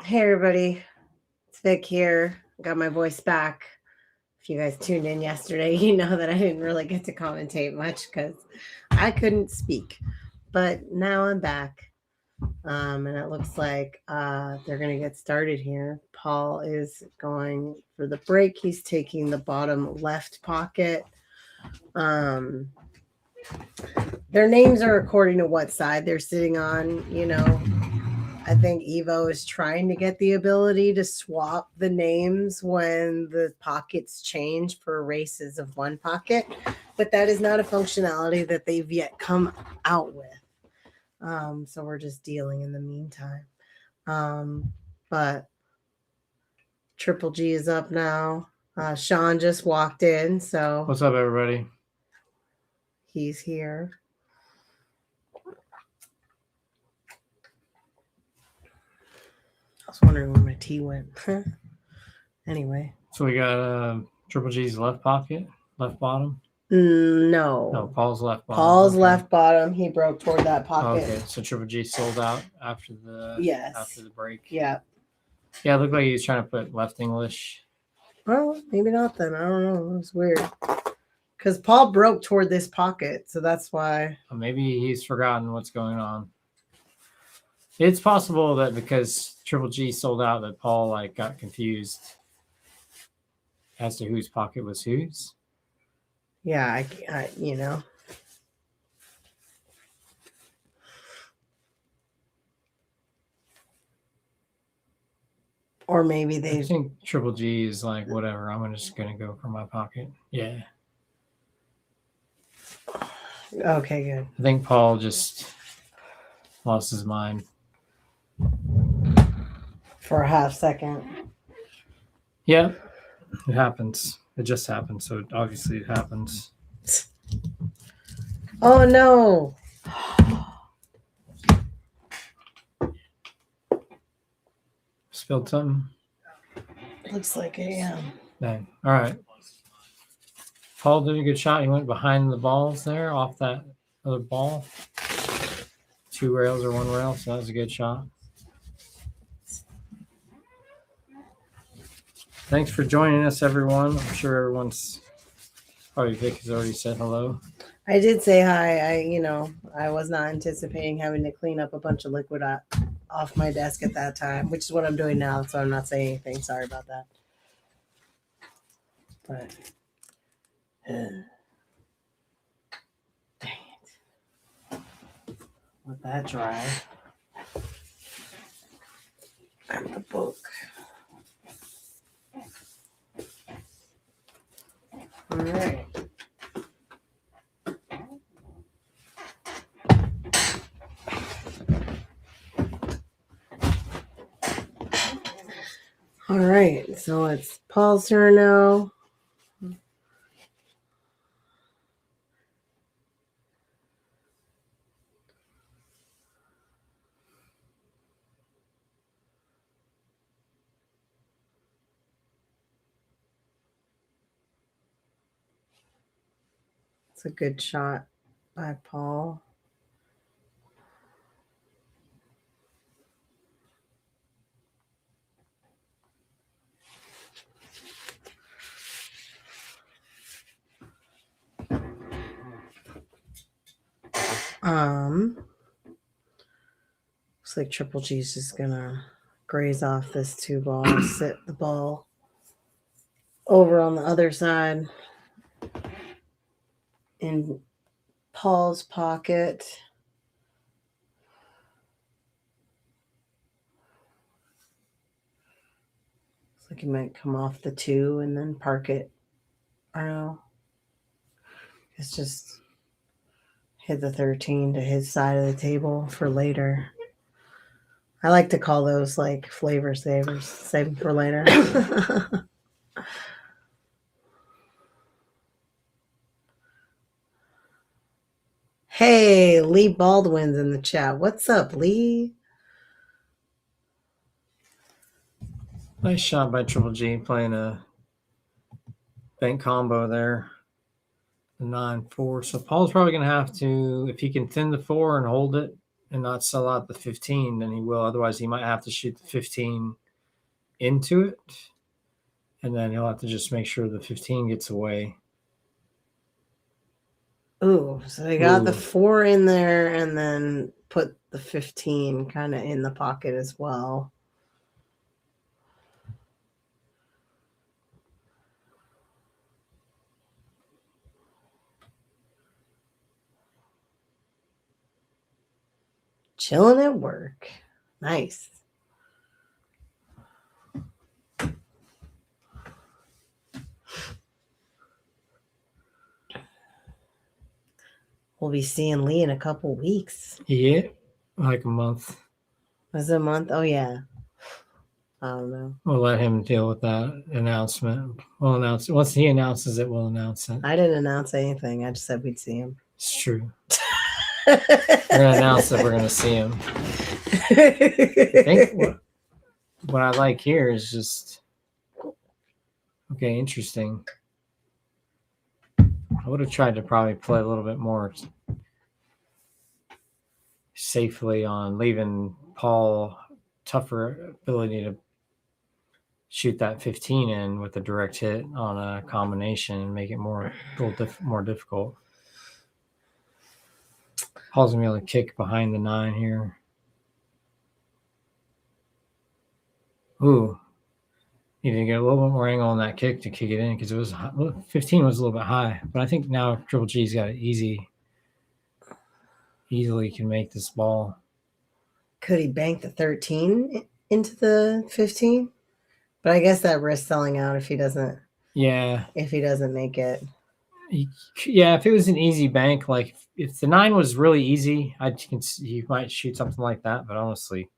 Hey everybody, it's Vic here. Got my voice back. If you guys tuned in yesterday, you know that I didn't really get to commentate much because I couldn't speak. But now I'm back. And it looks like they're going to get started here. Paul is going for the break. He's taking the bottom left pocket. Their names are according to what side they're sitting on, you know. I think Evo is trying to get the ability to swap the names when the pockets change for races of one pocket, but that is not a functionality that they've yet come out with. So we're just dealing in the meantime. But Triple G is up now. Shawn just walked in, so what's up, everybody? He's here. I was wondering where my tea went. Anyway. So we got Triple G's left pocket, left bottom? No, Paul's left bottom. Paul's left bottom. He broke toward that pocket. Okay, so Triple G sold out after the break. Yeah. Yeah, it looked like he was trying to put left English. Well, maybe not then. I don't know. It was weird. Because Paul broke toward this pocket, so that's why. Maybe he's forgotten what's going on. It's possible that because Triple G sold out that Paul got confused as to whose pocket was whose. Yeah, I you know. Or maybe they. I think Triple G is like, whatever, I'm just going to go for my pocket. Yeah. Okay, good. I think Paul just lost his mind. For a half second. Yeah, it happens. It just happened, so obviously it happens. Oh, no. Spilled something? Looks like it, yeah. Dang. All right. Paul did a good shot. He went behind the balls there, off that other ball. 2 rails or 1 rail, so that was a good shot. Thanks for joining us, everyone. I'm sure everyone's probably Vic has already said hello. I did say hi. I was not anticipating having to clean up a bunch of liquid off my desk at that time, which is what I'm doing now, so I'm not saying anything. Sorry about that. But dang it. Let that dry. And the book. All right. All right, so it's Paul's turn now. It's a good shot by Paul. Looks like Triple G's just gonna graze off this 2 ball, sit the ball over on the other side in Paul's pocket. Looks like he might come off the 2 and then park it. I don't know. It's just hit the 13 to his side of the table for later. I like to call those flavor savers. Save them for later. Hey, Lee Baldwin's in the chat. What's up, Lee? Nice shot by Triple G playing a bank combo there. The 9-4. So Paul's probably going to have to, if he can thin the 4 and hold it and not sell out the 15, then he will. Otherwise, he might have to shoot the 15 into it, and then he'll have to just make sure the 15 gets away. Ooh, so they got the Ooh. 4 in there and then put the 15 kind of in the pocket as well. Chilling at work. Nice. We'll be seeing Lee in a couple weeks. Yeah, like a month. Was it a month? Oh, yeah. I don't know. We'll let him deal with that announcement. We'll announce it. Once he announces it, we'll announce it. I didn't announce anything. I just said we'd see him. It's true. We're going to announce that we're going to see him. I think what I like here is just, okay, interesting. I would have tried to probably play a little bit more safely on leaving Paul tougher ability to shoot that 15 in with a direct hit on a combination and make it more difficult. Paul's gonna be able to kick behind the 9 here. Ooh, need to get a little bit more angle on that kick to kick it in because it was 15 was a little bit high, but I think now Triple G's got it easily can make this ball. Could he bank the 13 into the 15? But I guess that risks selling out if he doesn't. Yeah. If he doesn't make it. Yeah, if it was an easy bank, like if the 9 was really easy, you might shoot something like that. But honestly,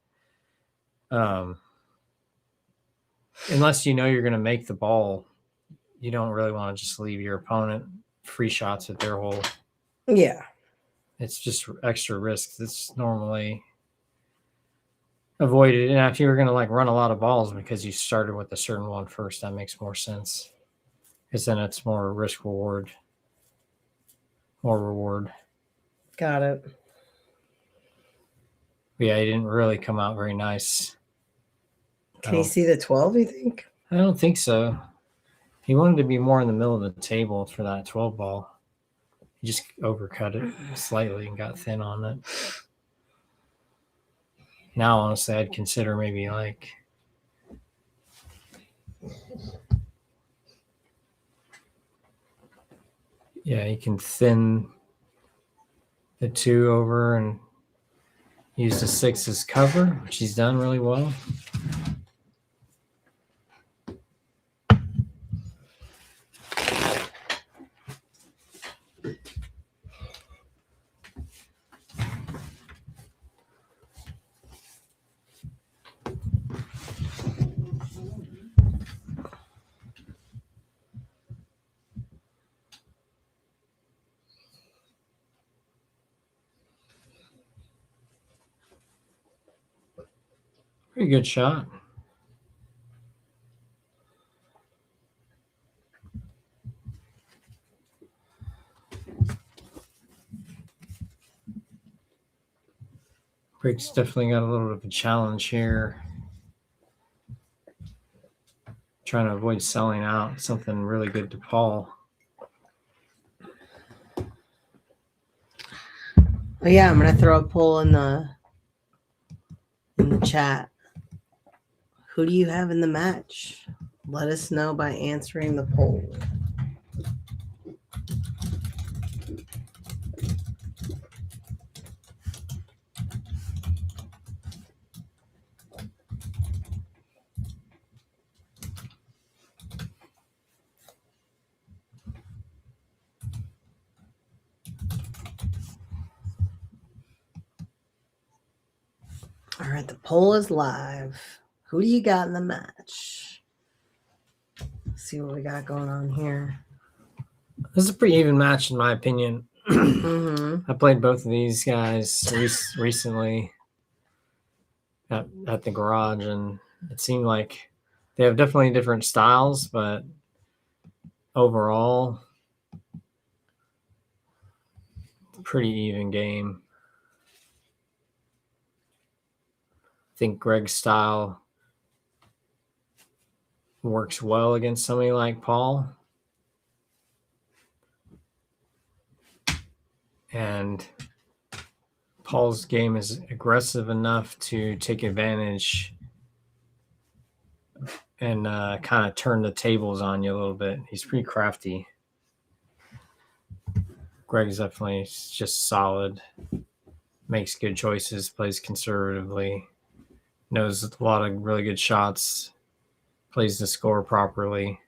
unless you know you're going to make the ball, you don't really want to just leave your opponent free shots at their hole. Yeah. It's just extra risk that's normally avoided. And if you were going to like run a lot of balls because you started with a certain one first, that makes more sense. Because then it's more risk reward. More reward. Got it. But yeah, he didn't really come out very nice. Can you see the 12, you think? I don't think so. He wanted to be more in the middle of the table for that 12 ball. He just overcut it slightly and got thin on it. Now, honestly, I'd consider maybe like you can thin the 2 over and use the 6 as cover, which he's done really well. Pretty good shot. Brick's definitely got a little bit of a challenge here. Trying to avoid selling out something really good to Paul. Oh, yeah, I'm going to throw a poll in the chat. Who do you have in the match? Let us know by answering the poll. All right, the poll is live. Who do you got in the match? Let's see what we got going on here. This is a pretty even match, in my opinion. Mm-hmm. I played both of these guys recently at the garage, and it seemed like they have definitely different styles, but overall, pretty even game. think Greg's style works well against somebody like Paul. And Paul's game is aggressive enough to take advantage and kind of turn the tables on you a little bit. He's pretty crafty. Greg's definitely just solid, makes good choices, plays conservatively, knows a lot of really good shots, plays the score properly.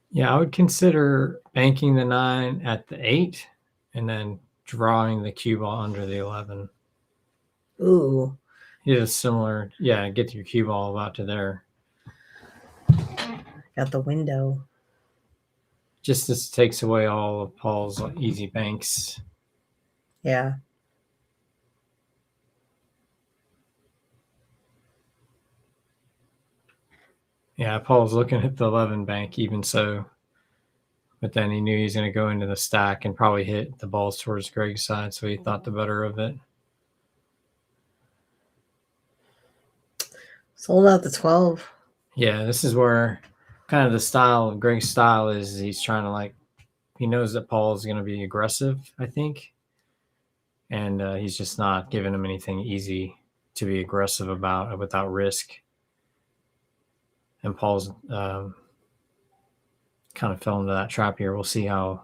Yeah, I would consider banking the 9 at the 8 and then drawing the cue ball under the 11. Ooh. Yeah, similar. Yeah, get your cue ball about to there. Got the window. Just this takes away all of Paul's easy banks. Yeah. Yeah, Paul's looking at the 11 bank, even so. But then he knew he was going to go into the stack and probably hit the balls towards Greg's side, so he thought the better of it. Sold out the 12. Yeah, this is where kind of the style of Greg's style is. He's trying to he knows that Paul's going to be aggressive, I think. And he's just not giving him anything easy to be aggressive about without risk. And Paul's kind of fell into that trap here. We'll see how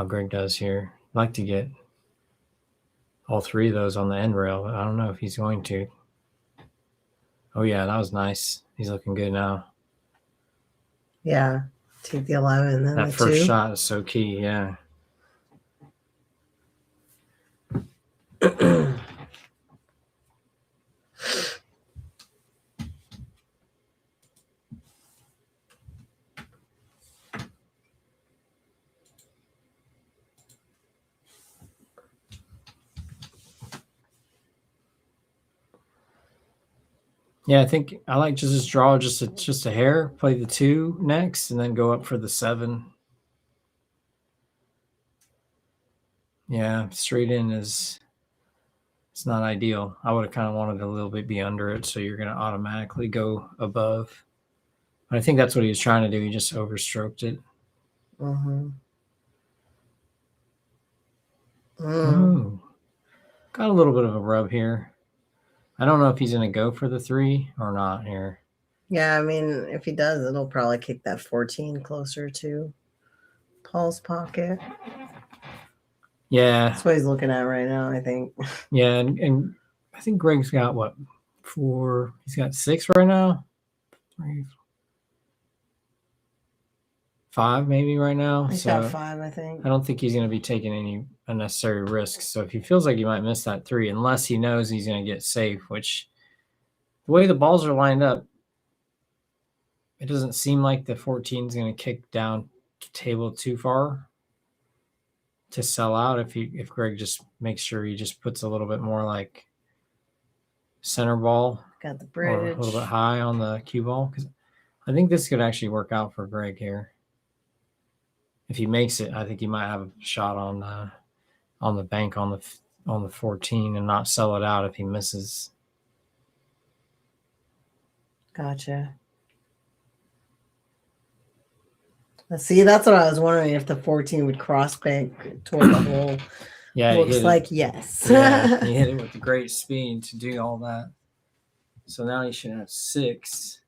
Greg does here. I'd like to get all 3 of those on the end rail, but I don't know if he's going to. Oh, yeah, that was nice. He's looking good now. Yeah. Take the 11. Then that the first 2. shot is so key, yeah. Yeah, I think I like just draw just a hair, play the 2 next, and then go up for the 7. Yeah, straight in it's not ideal. I would have kind of wanted a little bit be under it, so you're going to automatically go above. But I think that's what he was trying to do. He just overstroked it. Mm-hmm. Oh, got a little bit of a rub here. I don't know if he's going to go for the 3 or not here. Yeah, I mean, if he does, it'll probably kick that 14 closer to Paul's pocket. Yeah. That's what he's looking at right now, I think. Yeah, and I think Greg's got, 4? He's got 6 right now? 3, 5 maybe right now. He's got 5, I think. I don't think he's going to be taking any unnecessary risks. So if he feels like he might miss that 3, unless he knows he's going to get safe, which the way the balls are lined up, it doesn't seem like the 14 is going to kick down the table too far to sell out. If Greg just makes sure he just puts a little bit more center ball, got the bridge, or a little bit high on the cue ball, because I think this could actually work out for Greg here. If he makes it, I think he might have a shot on the bank on the 14 and not sell it out if he misses. Gotcha. Let's see. That's what I was wondering, if the 14 would cross bank toward the hole. Yeah, looks like yes. Yeah, he hit it with great speed to do all that. So now he should have 6.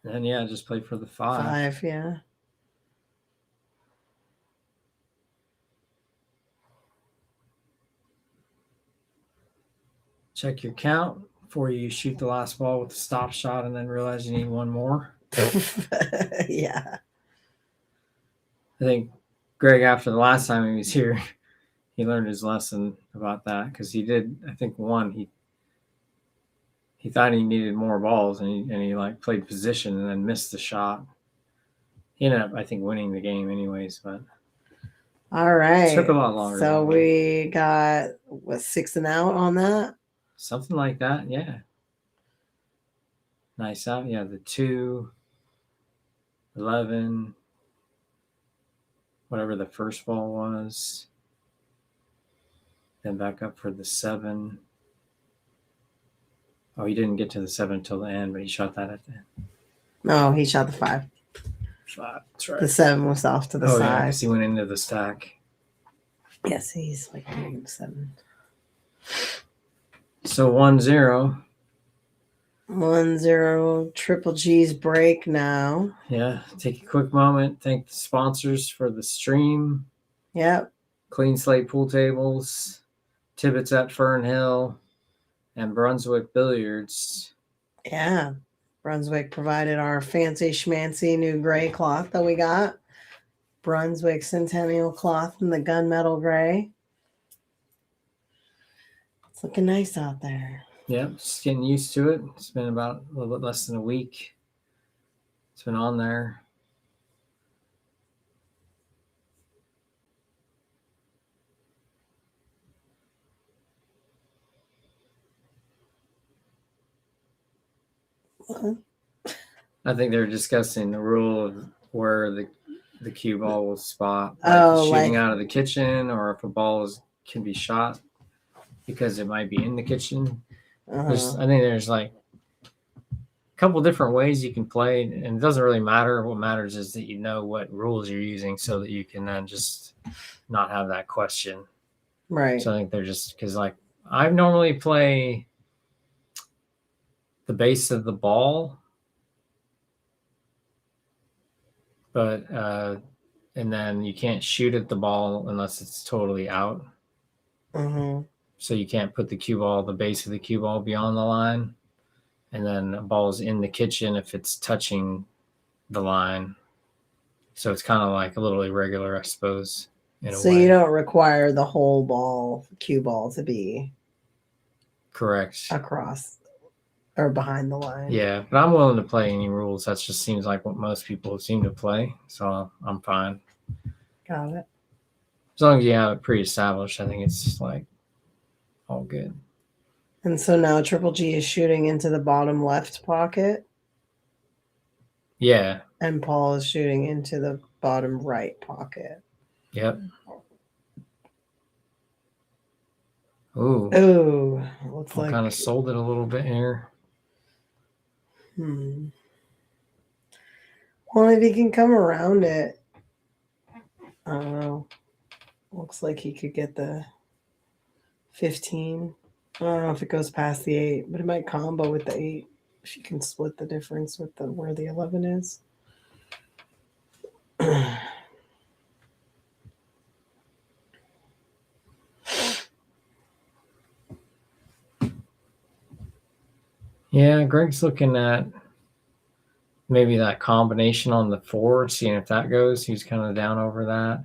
And yeah, just play for the 5. 5, yeah. Check your count before you shoot the last ball with the stop shot and then realize you need 1 more. Yeah. I think Greg, after the last time he was here, he learned his lesson about that, because he did, I think, 1. he thought he needed more balls, and he like played position and then missed the shot. He ended up, I think, winning the game anyways, but All right. it took a lot longer. So we got, what, 6 and out on that? Something like that, yeah. Nice out. Yeah, the 2, 11, whatever the first ball was. Then back up for the 7. Oh, he didn't get to the 7 until the end, but he shot that at the end. No, he shot the 5. 5, that's right. The 7 was off to the Oh, side. yeah, because he went into the stack. Yes, he's like -7. So 1-0. 1-0. Triple G's break now. Yeah, take a quick moment. Thank the sponsors for the stream. Yep. Clean Slate Pool Tables, Tibbitts at Fernhill, and Brunswick Billiards. Yeah. Brunswick provided our fancy schmancy new gray cloth that we got. Brunswick Centennial cloth in the gunmetal gray. It's looking nice out there. Yep, just getting used to it. It's been about a little bit less than a week. It's been on there. I think they're discussing the rule of where the cue ball will spot. Like shooting out of the kitchen, or if a ball can be shot because it might be in the kitchen. I think there's like a couple different ways you can play, and it doesn't really matter. What matters is that you know what rules you're using so that you can then just not have that question. Right. So I think they're just, because like I normally play the base of the ball, but and then you can't shoot at the ball unless it's totally out. So you can't put the cue ball, the base of the cue ball, beyond the line, and then the ball's in the kitchen if it's touching the line. So it's kind of like a little irregular, I suppose. So you don't require the whole ball, cue ball, to be correct across or behind the line. Yeah, but I'm willing to play any rules. That just seems like what most people seem to play. So I'm fine. Got it. As long as you have it pre-established, I think it's like all good. And so now Triple G is shooting into the bottom left pocket. Yeah. And Paul is shooting into the bottom right pocket. Yep. Ooh. Ooh. Looks Paul like kind of sold it a little bit here. Well, if he can come around it, I don't know. Looks like he could get the 15. I don't know if it goes past the 8, but it might combo with the 8 if you can split the difference with where the 11 is. Yeah, Greg's looking at maybe that combination on the 4, seeing if that goes. He's kind of down over that.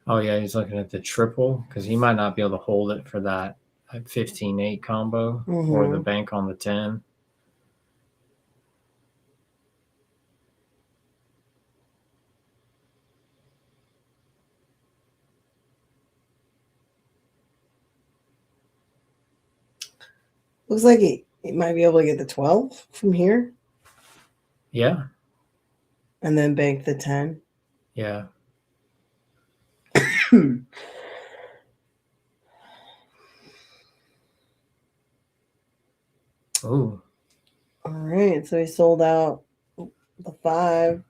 Oh, yeah, he's looking at the triple because he might not be able to hold it for that 15-8 combo or the bank on the 10. Looks like he might be able to get the 12 from here. Yeah. And then bank the 10. Yeah. Ooh. All right. So he sold out the 5.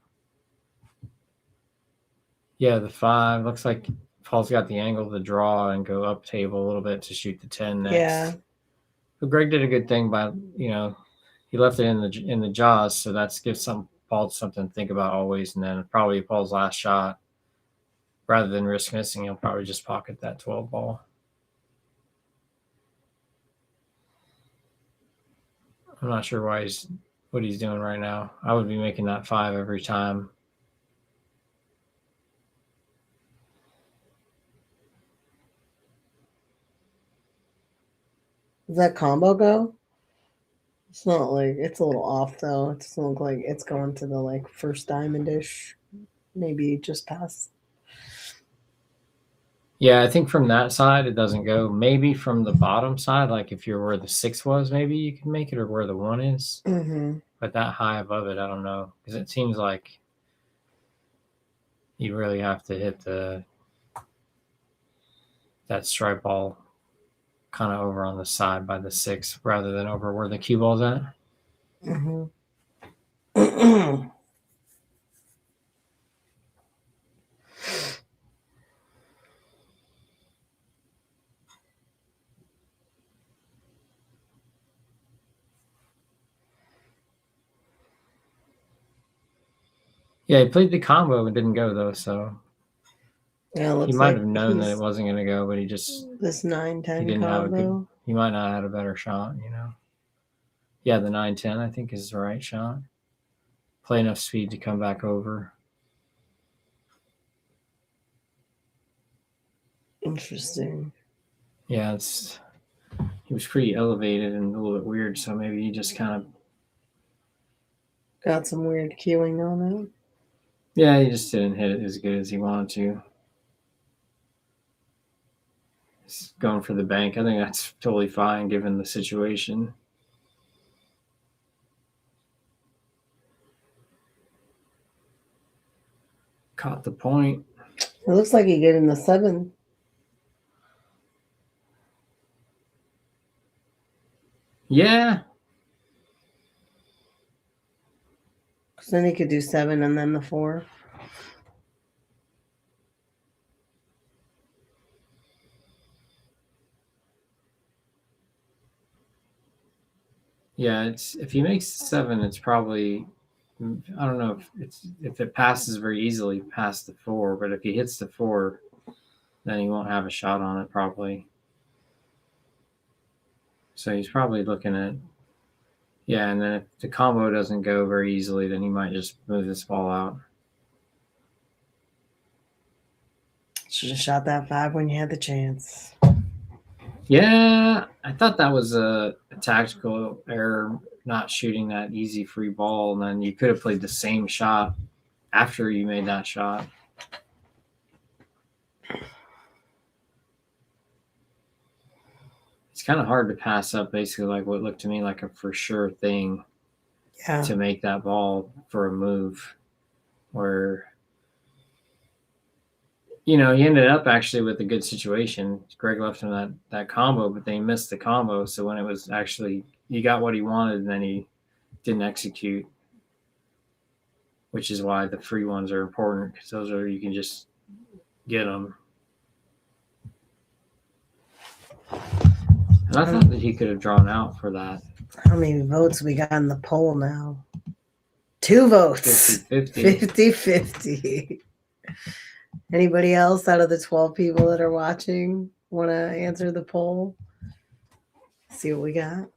Yeah, the 5. Looks like Paul's got the angle to draw and go up table a little bit to shoot the 10 next. Yeah. But Greg did a good thing by, he left it in the jaws, so that gives Paul something to think about always. And then probably Paul's last shot, rather than risk missing, he'll probably just pocket that 12 ball. I'm not sure what he's doing right now. I would be making that 5 every time. Does that combo go? It's not like it's a little off though. It doesn't look like it's going to the like first diamond-ish. Maybe just past. Yeah, I think from that side it doesn't go. Maybe from the bottom side, like if you're where the 6 was, maybe you can make it, or where the 1 is. Mm-hmm. But that high above it, I don't know, because it seems like you really have to hit that stripe ball kind of over on the side by the 6 rather than over where the cue ball's at. Mm-hmm. Yeah, he played the combo and didn't go though, so Yeah, it looks he might like have known that it wasn't going to go, but he this 9-10 he didn't have a good. combo. He might not have had a better shot, Yeah, the 9-10 I think is the right shot. Play enough speed to come back over. Interesting. Yeah, he was pretty elevated and a little bit weird, so maybe he just kind of got some weird cueing on it. Yeah, he just didn't hit it as good as he wanted to. He's going for the bank. I think that's totally fine given the situation. Caught the point. It looks like he get in the 7. Yeah. Because then he could do 7 and then the 4. Yeah, if he makes 7, it's probably, I don't know if it passes very easily past the 4, but if he hits the 4, then he won't have a shot on it probably. So he's probably looking at, yeah, and then if the combo doesn't go very easily, then he might just move this ball out. Should have shot that 5 when you had the chance. Yeah, I thought that was a tactical error, not shooting that easy free ball, and then you could have played the same shot after you made that shot. It's kind of hard to pass up basically like what looked to me like a for sure thing to make that ball for a move where he ended up actually with a good situation. Greg left him that combo, but they missed the combo. So when it was actually, he got what he wanted and then he didn't execute, which is why the free ones are important because those are, you can just get them. And I thought that he could have drawn out for that. How many votes we got in the poll now? 2 votes. 50-50. Anybody else out of the 12 people that are watching want to answer the poll? See what we got.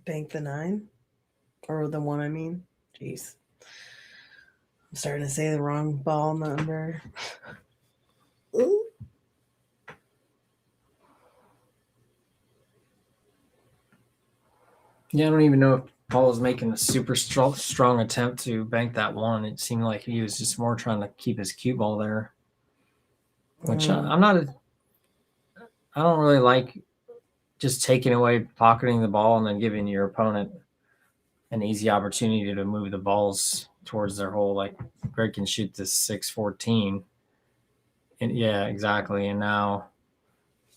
Bank the 9 or the 1, I mean. Jeez. I'm starting to say the wrong ball number. Ooh. Yeah, I don't even know if Paul was making a super strong attempt to bank that 1. It seemed like he was just more trying to keep his cue ball there, which I don't really like, just taking away, pocketing the ball and then giving your opponent an easy opportunity to move the balls towards their hole. Like Greg can shoot this 6-14. And yeah, exactly. And now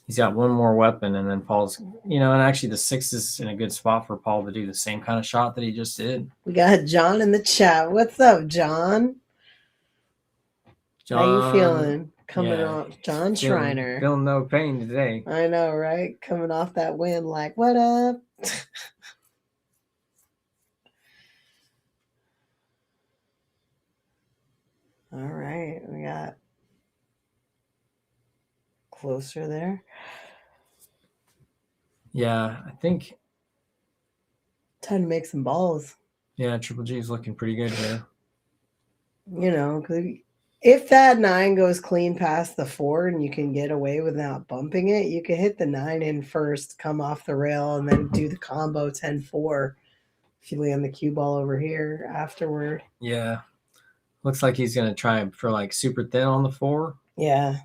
he's got one more weapon, and then Paul's, and actually the 6 is in a good spot for Paul to do the same kind of shot that he just did. We got John in the chat. What's up, John? How you feeling? Coming off, John Schreiner. Feeling no pain today. I know, right? Coming off that win, like, what up? All right, we got closer there. Yeah, I think Time to make some balls. Yeah, Triple G is looking pretty good here. You know, 'cause if that 9 goes clean past the 4 and you can get away without bumping it, you can hit the 9 in first, come off the rail, and then do the combo 10-4 if you land the cue ball over here afterward. Yeah. Looks like he's going to try for like super thin on the 4. Yeah.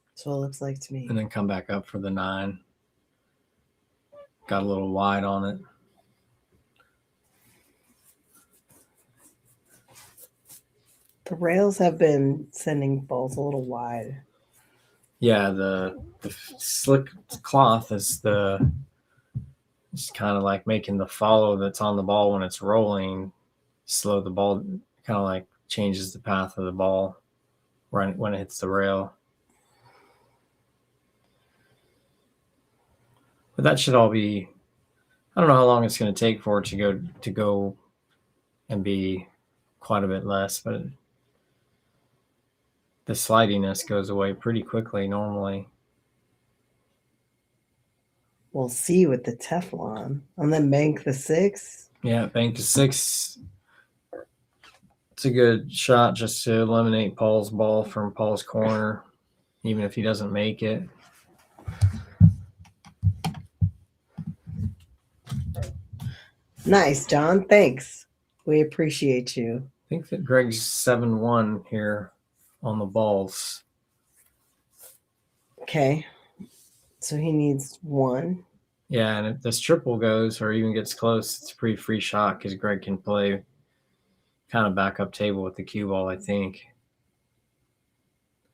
That's what it looks like to me. And then come back up for the 9. Got a little wide on it. The rails have been sending balls a little wide. Yeah, the slick cloth is it's kind of like making the follow that's on the ball when it's rolling slow the ball, kind of like changes the path of the ball when it hits the rail. But that should all be, I don't know how long it's going to take for it to go and be quite a bit less, but the slidiness goes away pretty quickly normally. We'll see with the Teflon. And then bank the 6. Yeah, bank to 6. It's a good shot just to eliminate Paul's ball from Paul's corner, even if he doesn't make it. Nice, John. Thanks. We appreciate you. I think that Greg's 7-1 here on the balls. Okay. So he needs 1. Yeah, and if this triple goes or even gets close, it's a pretty free shot because Greg can play kind of backup table with the cue ball, I think.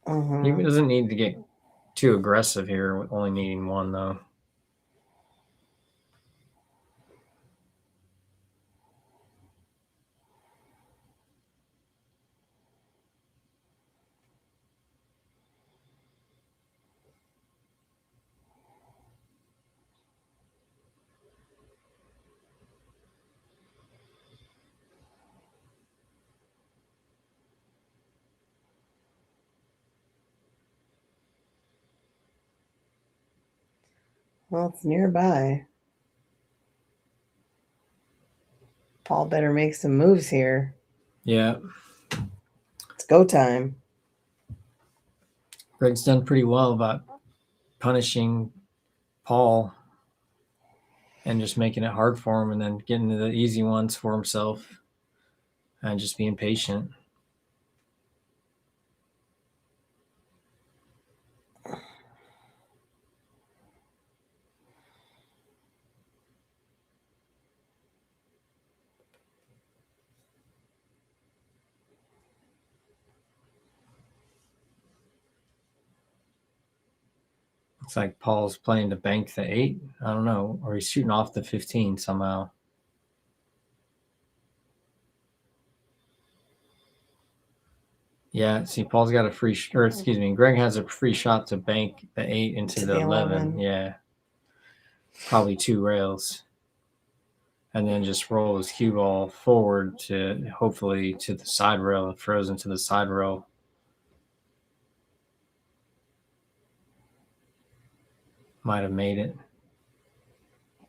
He doesn't need to get too aggressive here with only needing 1, though. Well, it's nearby. Paul better make some moves here. Yeah. It's go time. Greg's done pretty well about punishing Paul and just making it hard for him and then getting the easy ones for himself and just being patient. Looks like Paul's playing to bank the 8. I don't know. Or he's shooting off the 15 somehow. Yeah, see, Paul's got a free, Greg has a free shot to bank the 8 into the 11. Yeah. Probably 2 rails. And then just roll his cue ball forward to hopefully to the side rail, frozen to the side rail. Might have made it.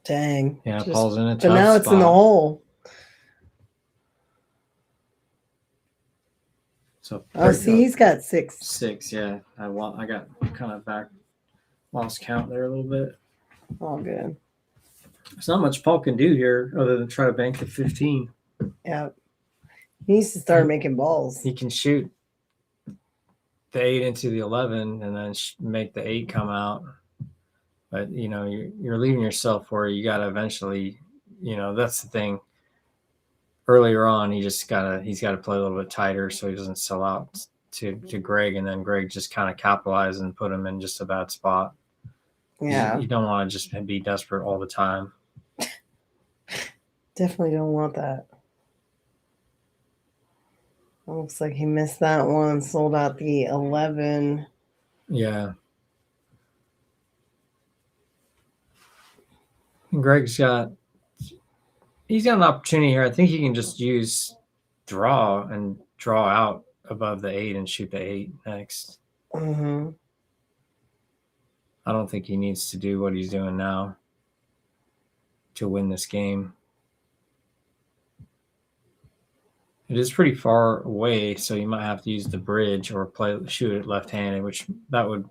Dang. Yeah, Paul's in a tough spot. But now it's in the hole. So see, he's got 6. 6, yeah. I got kind of lost count there a little bit. All good. There's not much Paul can do here other than try to bank the 15. Yeah. He needs to start making balls. He can shoot the 8 into the 11 and then make the 8 come out. But, you're leaving yourself where you got to eventually, that's the thing. Earlier on, he's got to play a little bit tighter so he doesn't sell out to Greg, and then Greg just kind of capitalize and put him in just a bad spot. Yeah. You don't want to just be desperate all the time. Definitely don't want that. Looks like he missed that one, sold out the 11. Yeah. And Greg's got an opportunity here. I think he can just use draw out above the 8 and shoot the 8 next. Mm-hmm. I don't think he needs to do what he's doing now to win this game. It is pretty far away, so you might have to use the bridge or shoot it left-handed, which that would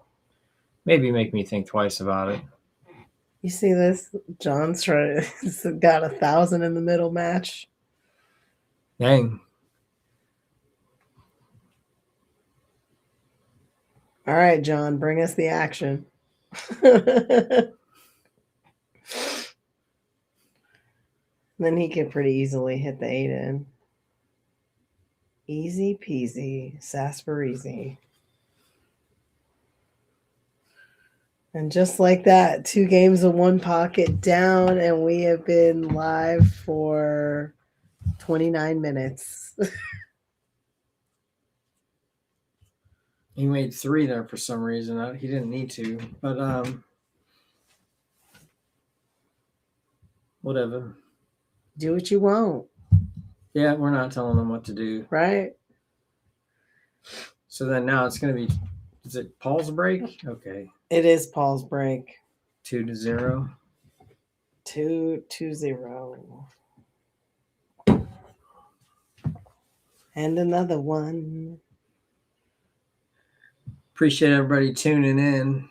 maybe make me think twice about it. You see this? John's trying. Got 1,000 in the middle match. Dang. All right, John, bring us the action. Then he could pretty easily hit the 8 in. Easy peasy, sarsaparilla. And just like that, 2 games of 1 pocket down, and we have been live for 29 minutes. He made 3 there for some reason. He didn't need to, but whatever. Do what you want. Yeah, we're not telling them what to do. Right? So then now it's going to be, is it Paul's break? Okay. It is Paul's break. 2-0. 2-0. And another one. Appreciate everybody tuning in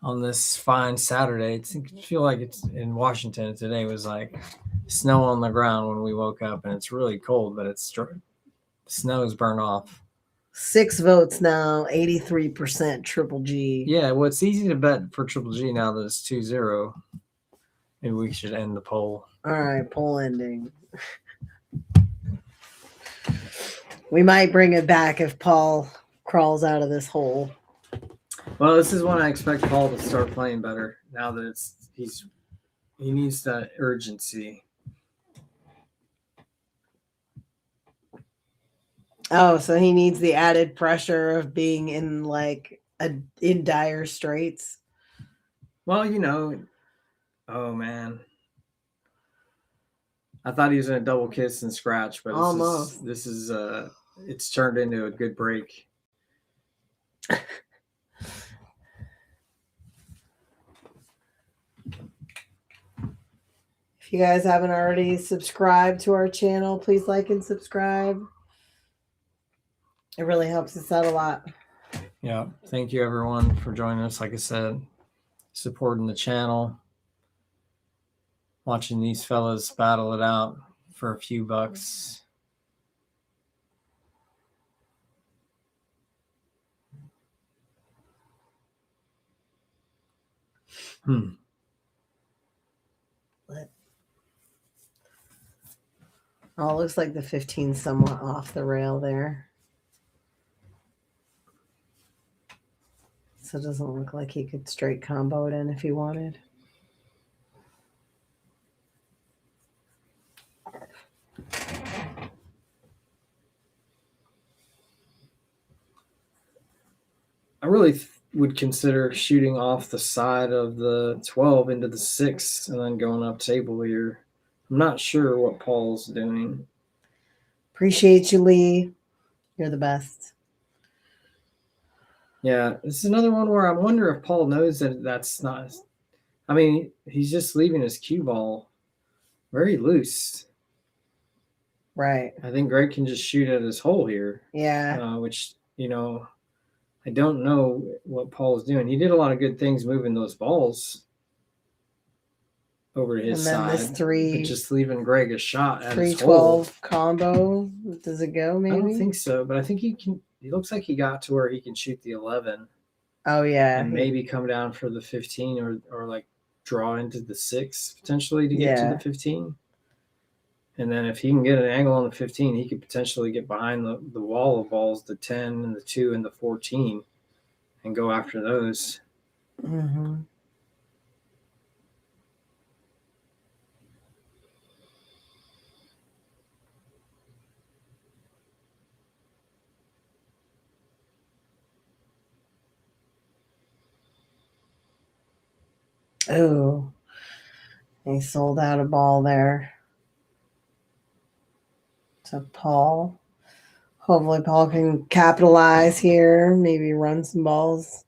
on this fine Saturday. I feel like it's in Washington today was like snow on the ground when we woke up, and it's really cold, but snow's burned off. 6 votes now, 83% Triple G. Yeah, well, it's easy to bet for Triple G now that it's 2-0. Maybe we should end the poll. All right, poll ending. We might bring it back if Paul crawls out of this hole. Well, this is when I expect Paul to start playing better. Now that he needs that urgency. Oh, so he needs the added pressure of being in in dire straits. Well, oh man. I thought he was going to double kiss and scratch, but this is it's turned into a good break. If you guys haven't already subscribed to our channel, please like and subscribe. It really helps us out a lot. Yeah. Thank you, everyone, for joining us. Like I said, supporting the channel, watching these fellas battle it out for a few bucks. Oh, it looks like the 15's somewhat off the rail there. So it doesn't look like he could straight combo it in if he wanted. I really would consider shooting off the side of the 12 into the 6 and then going up table here. I'm not sure what Paul's doing. Appreciate you, Lee. You're the best. Yeah, this is another one where I wonder if Paul knows that that's not. I mean, he's just leaving his cue ball very loose. Right. I think Greg can just shoot at his hole here. Yeah. Which, I don't know what Paul's doing. He did a lot of good things moving those balls over to his side. This 3, but just leaving Greg a shot at his 3-12 hole. combo. Does it go, maybe? I don't think so, but I think he can. He looks like he got to where he can shoot the 11. Oh, yeah. And maybe come down for the 15 or like draw into the 6 potentially to get to the 15. And then if he can get an angle on the 15, he could potentially get behind the wall of balls, the 10 and the 2 and the 14, and go after those. Mm-hmm. Oh, he sold out a ball there to Paul. Hopefully Paul can capitalize here, maybe run some balls,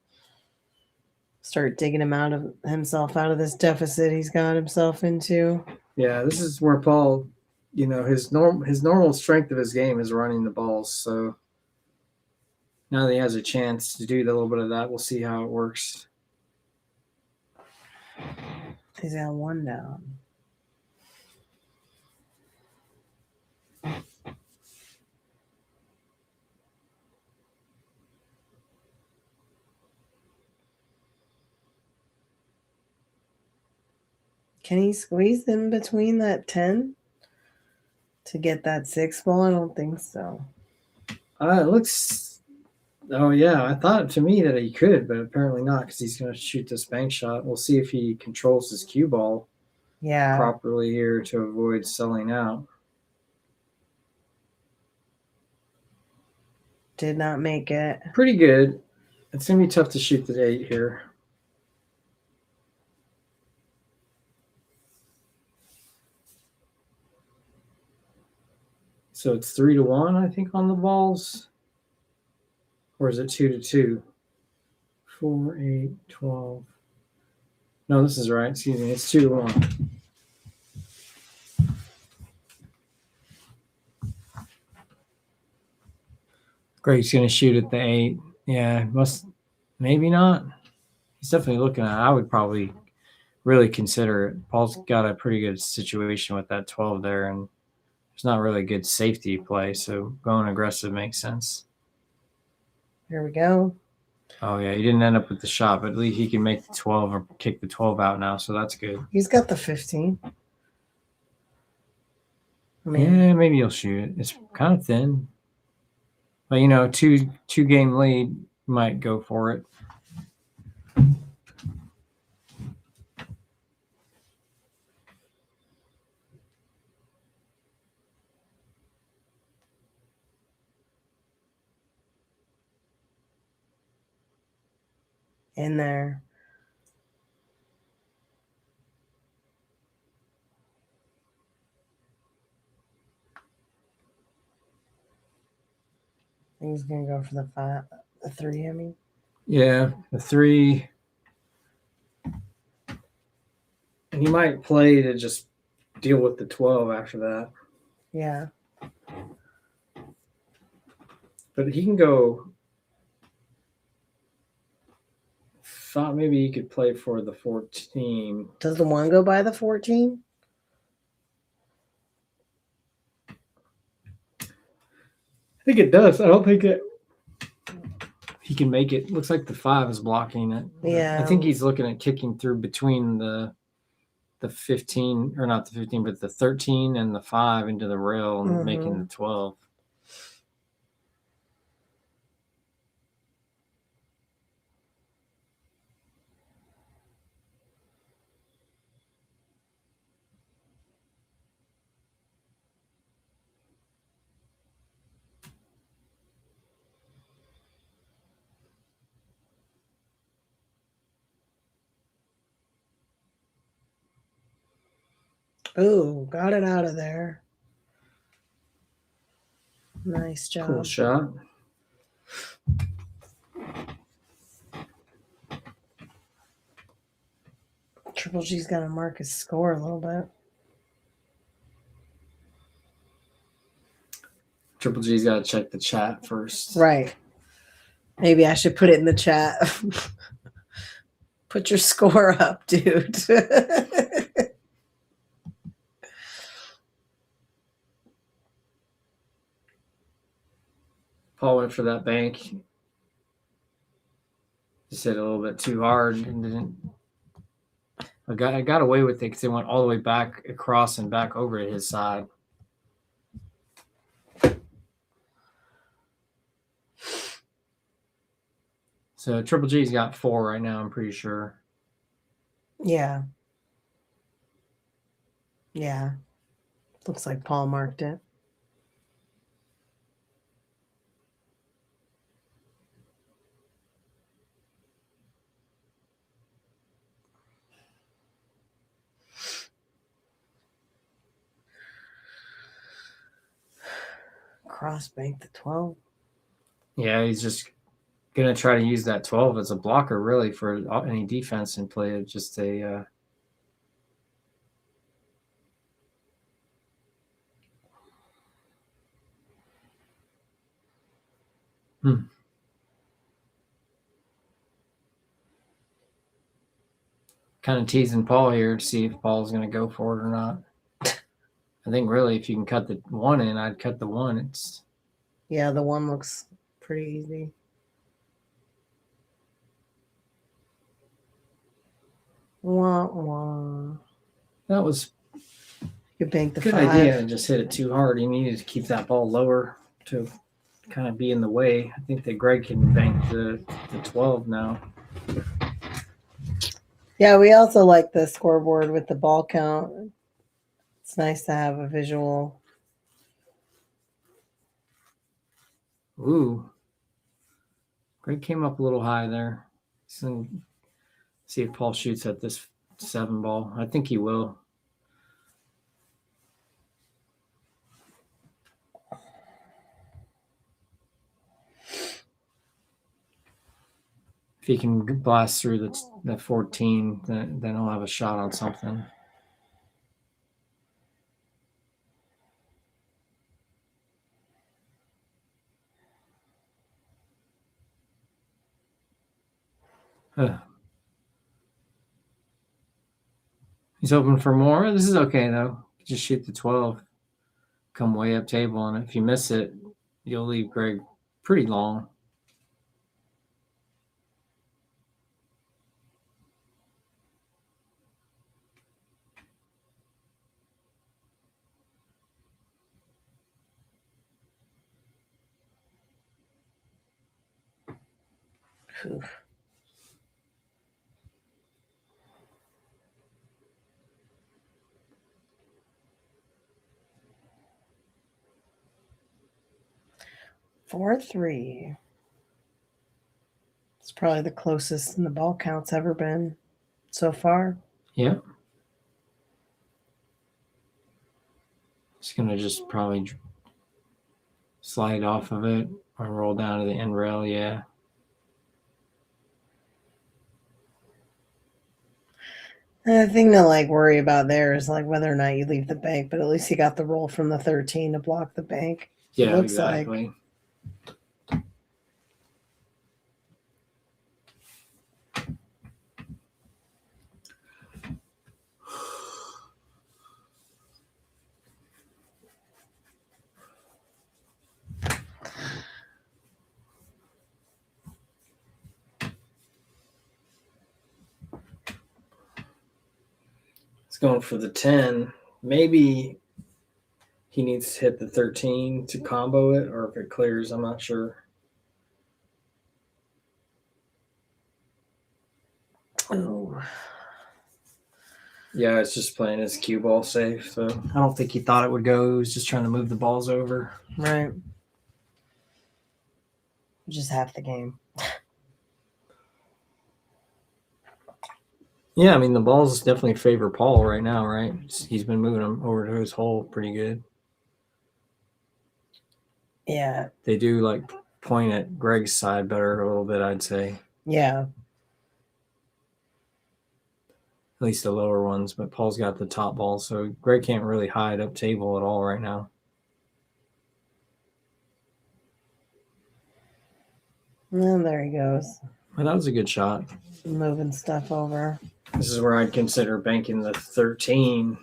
start digging himself out of this deficit he's got himself into. Yeah, this is where Paul his normal strength of his game is running the balls. So now that he has a chance to do a little bit of that, we'll see how it works. He's got one down. Can he squeeze in between that 10 to get that 6 ball? I don't think so. It looks. Oh yeah, I thought to me that he could, but apparently not, because he's going to shoot this bank shot. We'll see if he controls his cue ball properly here to avoid selling out. Did not make it. Pretty good. It's going to be tough to shoot the 8 here. So it's 3-1, I think, on the balls. Or is it 2-2? 4, 8, 12. No, this is right. Excuse me. It's 2-1. Great. He's going to shoot at the 8. Yeah, maybe not. He's definitely looking at it. I would probably really consider it. Paul's got a pretty good situation with that 12 there, and there's not really a good safety play, so going aggressive makes sense. Here we go. Oh, yeah, he didn't end up with the shot, but at least he can make the 12 or kick the 12 out now, so that's good. He's got the 15. Yeah, maybe he'll shoot it. It's kind of thin. But, two-game lead, might go for it. In there. He's gonna go for the 3. I mean, yeah, the 3, and he might play to just deal with the 12 after that. Yeah, but he can go. Thought maybe he could play for the 14. Does the 1 go by the 14? I think it does. I don't think he can make it. Looks like the 5 is blocking it. Yeah. I think he's looking at kicking through between the 15, or not the 15, but the 13 and the 5 into the rail and making the 12. Oh, got it out of there. Nice job. Cool shot. Triple G's got to mark his score a little bit. Triple G's got to check the chat first. Right. Maybe I should put it in the chat. Put your score up, dude. Paul went for that bank. Just hit a little bit too hard and didn't. I got away with it because it went all the way back across and back over to his side. So Triple G's got 4 right now, I'm pretty sure. Yeah. Yeah. Looks like Paul marked it. Cross bank the 12. Yeah, he's just going to try to use that 12 as a blocker, really, for any defense and play just a Kind of teasing Paul here to see if Paul's going to go for it or not. I think really if you can cut the one in, I'd cut the one. Yeah, the one looks pretty easy. Wah, wah. That was You bank the good 5. idea. Just hit it too hard. He needed to keep that ball lower to kind of be in the way. I think that Greg can bank the 12 now. Yeah, we also like the scoreboard with the ball count. It's nice to have a visual. Ooh. Greg came up a little high there. So see if Paul shoots at this 7 ball. I think he will. If he can blast through the 14, then he'll have a shot on something. He's hoping for more. This is okay, though. Just shoot the 12. Come way up table, and if you miss it, you'll leave Greg pretty long. Whew. Four, 3. It's probably the closest in the ball count's ever been so far. Yeah. It's going to just probably slide off of it or roll down to the end rail. Yeah. The thing to worry about there is whether or not you leave the bank, but at least you got the roll from the 13 to block the bank. Yeah, looks exactly. It's going for the 10. Maybe he needs to hit the 13 to combo it, or if it clears, I'm not sure. Oh. Yeah, it's just playing his cue ball safe. So I don't think he thought it would go. He was just trying to move the balls over. Right. Just half the game. Yeah, I mean, the balls definitely favor Paul right now, right? He's been moving them over to his hole pretty good. Yeah. They do point at Greg's side better a little bit, I'd say. Yeah. At least the lower ones, but Paul's got the top ball, so Greg can't really hide up table at all right now. And there he goes. Well, that was a good shot. Moving stuff over. this is where I'd consider banking the 13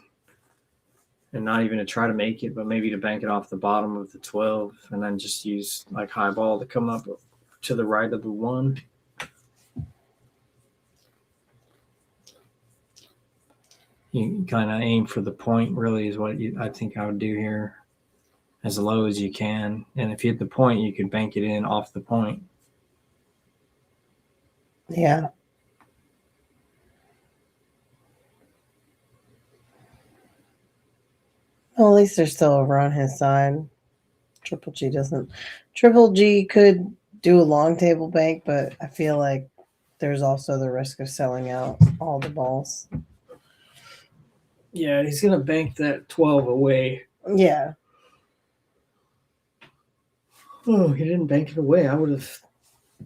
and not even to try to make it, but maybe to bank it off the bottom of the 12 and then just use high ball to come up to the right of the 1. You kind of aim for the point, really, is what I think I would do here, as low as you can. And if you hit the point, you could bank it in off the point. Yeah. Well, at least they're still over on his side. Triple G doesn't. Triple G could do a long table bank, but I feel like there's also the risk of selling out all the balls. Yeah, he's going to bank that 12 away. Yeah. Oh, he didn't bank it away. I would have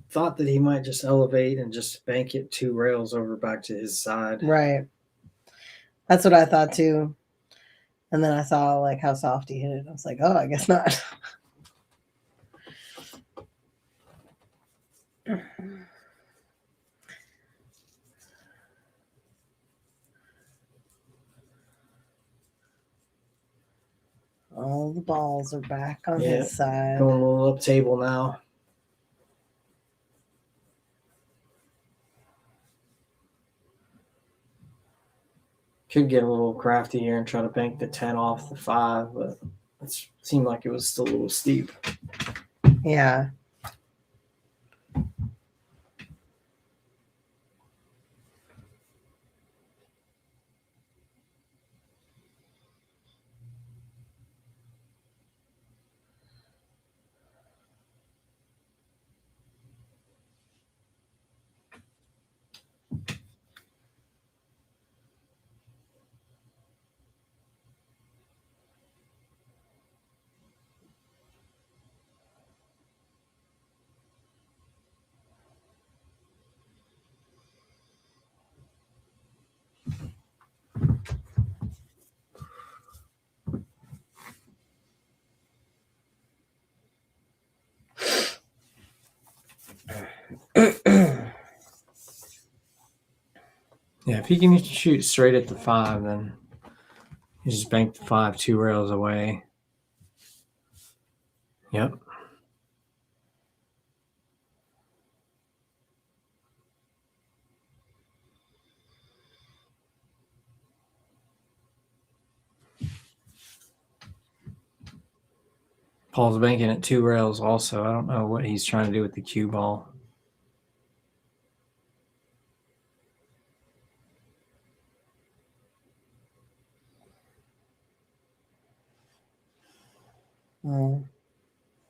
thought that he might just elevate and just bank it 2 rails over back to his side. Right. That's what I thought too. And then I saw how soft he hit it. I was like, oh, I guess not. All the balls are back on Yeah, his side. Going a little up table now. Could get a little crafty here and try to bank the 10 off the 5, but it seemed like it was still a little steep. Yeah. Yeah, if he can shoot straight at the 5, then you just bank the 5 2 rails away. Yep. Paul's banking at 2 rails also. I don't know what he's trying to do with the cue ball.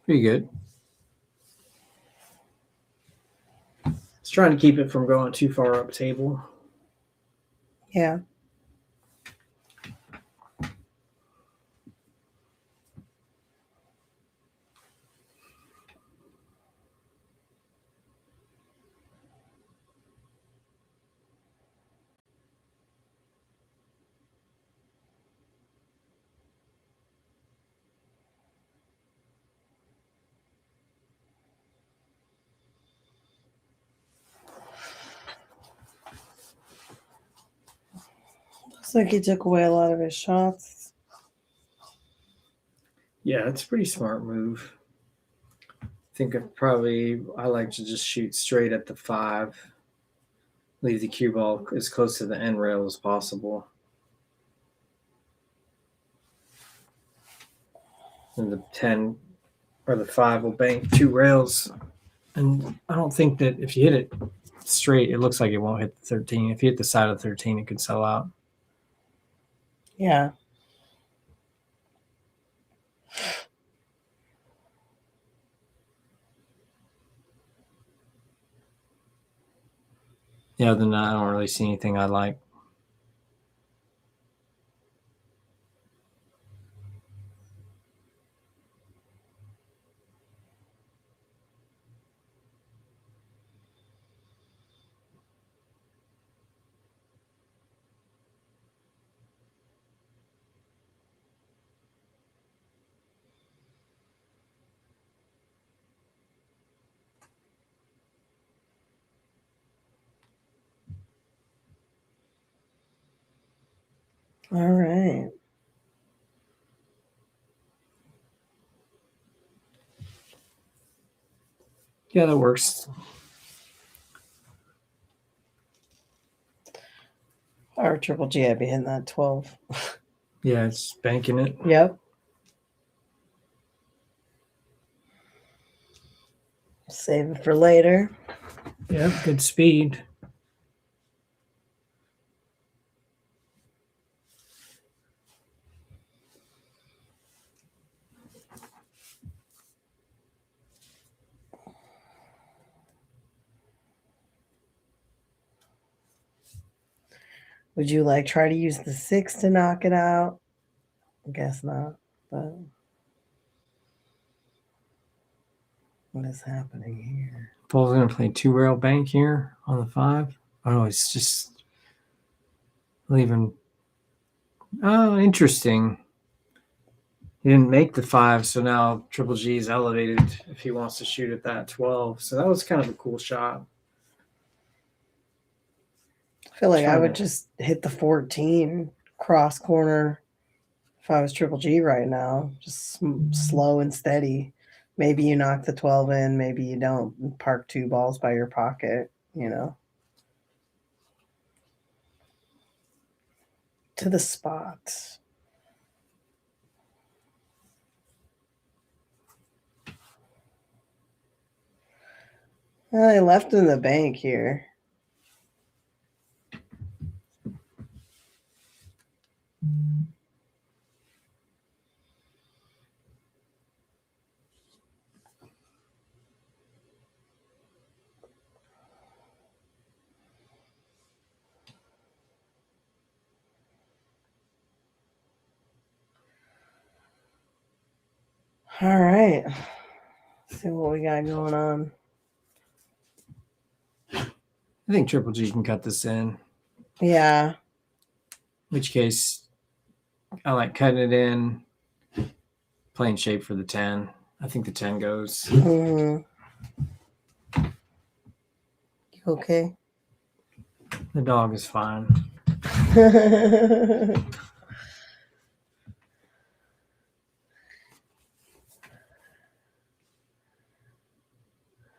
Pretty good. It's trying to keep it from going too far up table. Yeah. Looks like he took away a lot of his shots. Yeah, it's a pretty smart move. I think I like to just shoot straight at the 5. Leave the cue ball as close to the end rail as possible. And the 10 or the 5 will bank 2 rails. And I don't think that if you hit it straight, it looks like it won't hit the 13. If you hit the side of the 13, it could sell out. Yeah. Yeah, other than that, I don't really see anything I like. All right. Yeah, that works. Or Triple G, I'd be hitting that 12. Yeah, it's banking it. Yep. Save it for later. Yep, good speed. Would you try to use the 6 to knock it out? I guess not, but what is happening here? Paul's going to play 2 rail bank here on the 5. Oh, it's just leaving. Oh, interesting. He didn't make the 5, so now Triple G is elevated if he wants to shoot at that 12. So that was kind of a cool shot. I feel like I would just hit the 14 cross corner if I was Triple G right now. Just slow and steady. Maybe you knock the 12 in, maybe you don't. Park 2 balls by your pocket, you know. To the spot. Well, I left in the bank here. All right. Let's see what we got going on. I think Triple G can cut this in. Yeah. In which case, I like cutting it in, playing shape for the 10. I think the 10 goes. Mm-hmm. You okay? The dog is fine.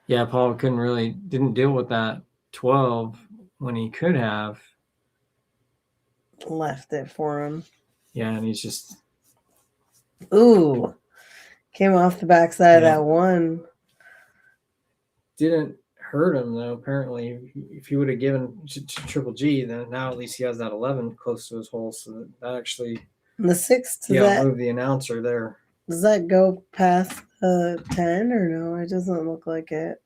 Yeah, Paul didn't deal with that 12 when he could have. Left it for him. Yeah, and he's just... Ooh. Came off the backside of that 1. Didn't hurt him, though, apparently. If he would have given to Triple G, then now at least he has that 11 close to his hole, so that actually... The 6 to that move the announcer there. Does that go past 10 or no? It doesn't look like it.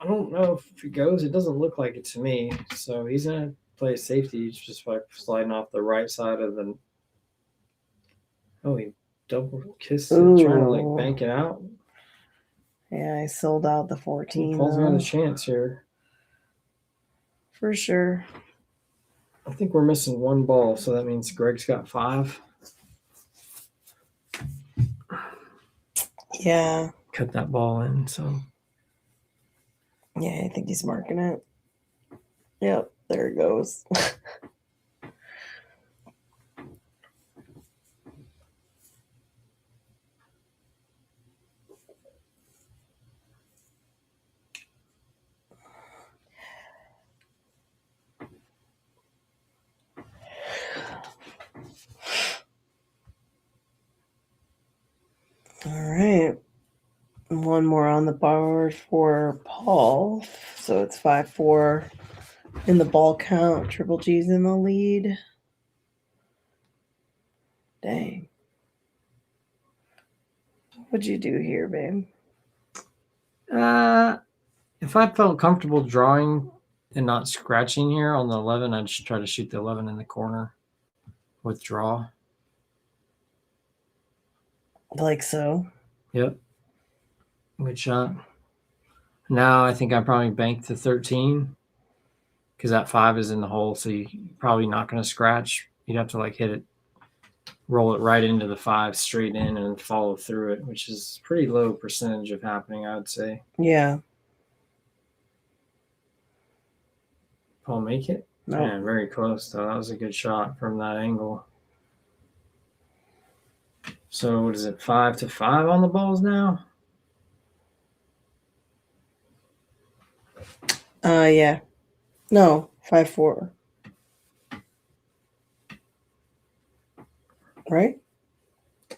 I don't know if it goes. It doesn't look like it to me. So he's going to play safety. He's just like sliding off the right side of the... Oh, he double kissed it, trying to like bank it out. Yeah, I sold out the 14. Paul's got a chance here. For sure. I think we're missing 1 ball, so that means Greg's got 5. Yeah. Cut that ball in, so... Yeah, I think he's marking it. Yep, there it goes. All right. 1 more on the board for Paul. So it's 5-4 in the ball count. Triple G's in the lead. Dang. What'd you do here, babe? If I felt comfortable drawing and not scratching here on the 11, I'd just try to shoot the 11 in the corner with draw. Like so. Yep. Good shot. Now I think I probably banked to 13 because that 5 is in the hole, so you're probably not going to scratch. You'd have to like hit it, roll it right into the 5 straight in and follow through it, which is pretty low percentage of happening, I would say. Yeah. Paul make it? No. Yeah, very close though. That was a good shot from that angle. So what is it, 5-5 on the balls now? Yeah. No, 5-4. Right?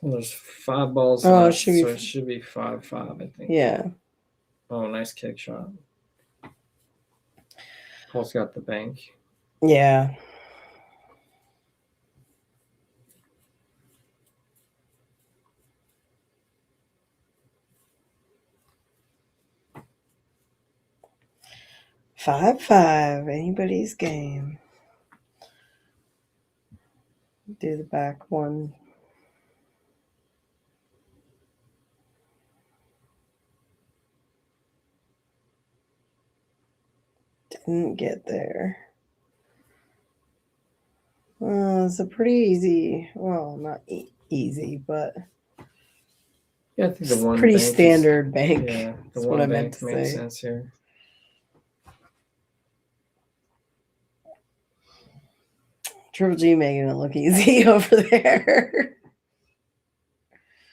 Well, there's 5 balls left, so it should be 5-5, I think. Yeah. Oh, nice kick shot. Paul's got the bank. Yeah. Five. Anybody's game. Do the back one. Didn't get there. It's a pretty easy, well, not easy, but Yeah, I think the It's one pretty bank standard bank. Yeah, the That's one what I meant bank to makes say. sense here. Triple G making it look easy over there.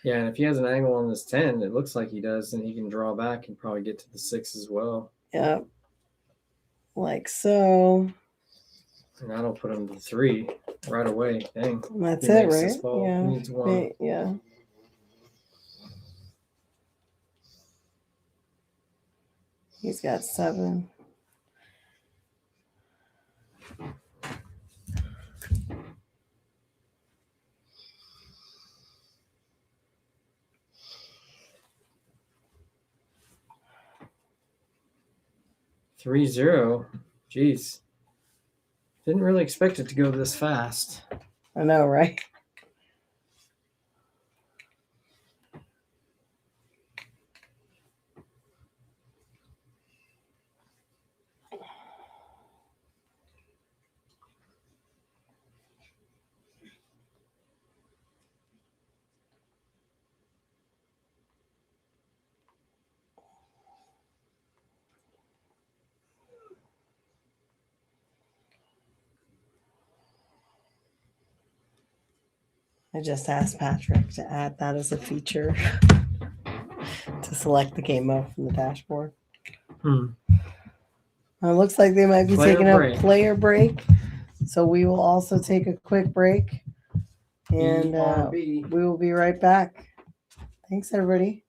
Yeah, and if he has an angle on this 10, it looks like he does, then he can draw back and probably get to the 6 as well. Yep. Like so. And that'll put him to 3 right away. Dang. That's He it, makes this right? ball. Yeah. He needs 1. Yeah. He's got 7. Three zero. Jeez. Didn't really expect it to go this fast. I know, right? I just asked Patrick to add that as a feature to select the game mode from the dashboard. It looks like they might be taking a player break. So we will also take a quick break. And we will be right back. Thanks, everybody.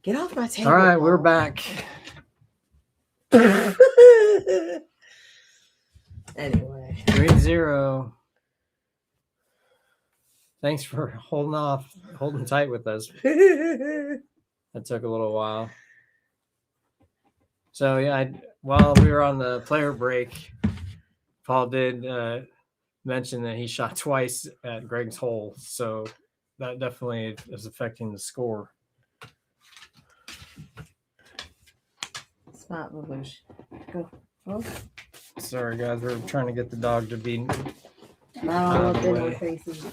Get off my table. All right, we're Paul. back. Anyway. 3-0. Thanks for holding tight with us. That took a little while. So yeah, while we were on the player break, Paul did mention that he shot twice at Greg's hole, so that definitely is affecting the score. Spot Babush. Go. Oh. Sorry guys, we're trying to get the dog to be Not all up in our faces.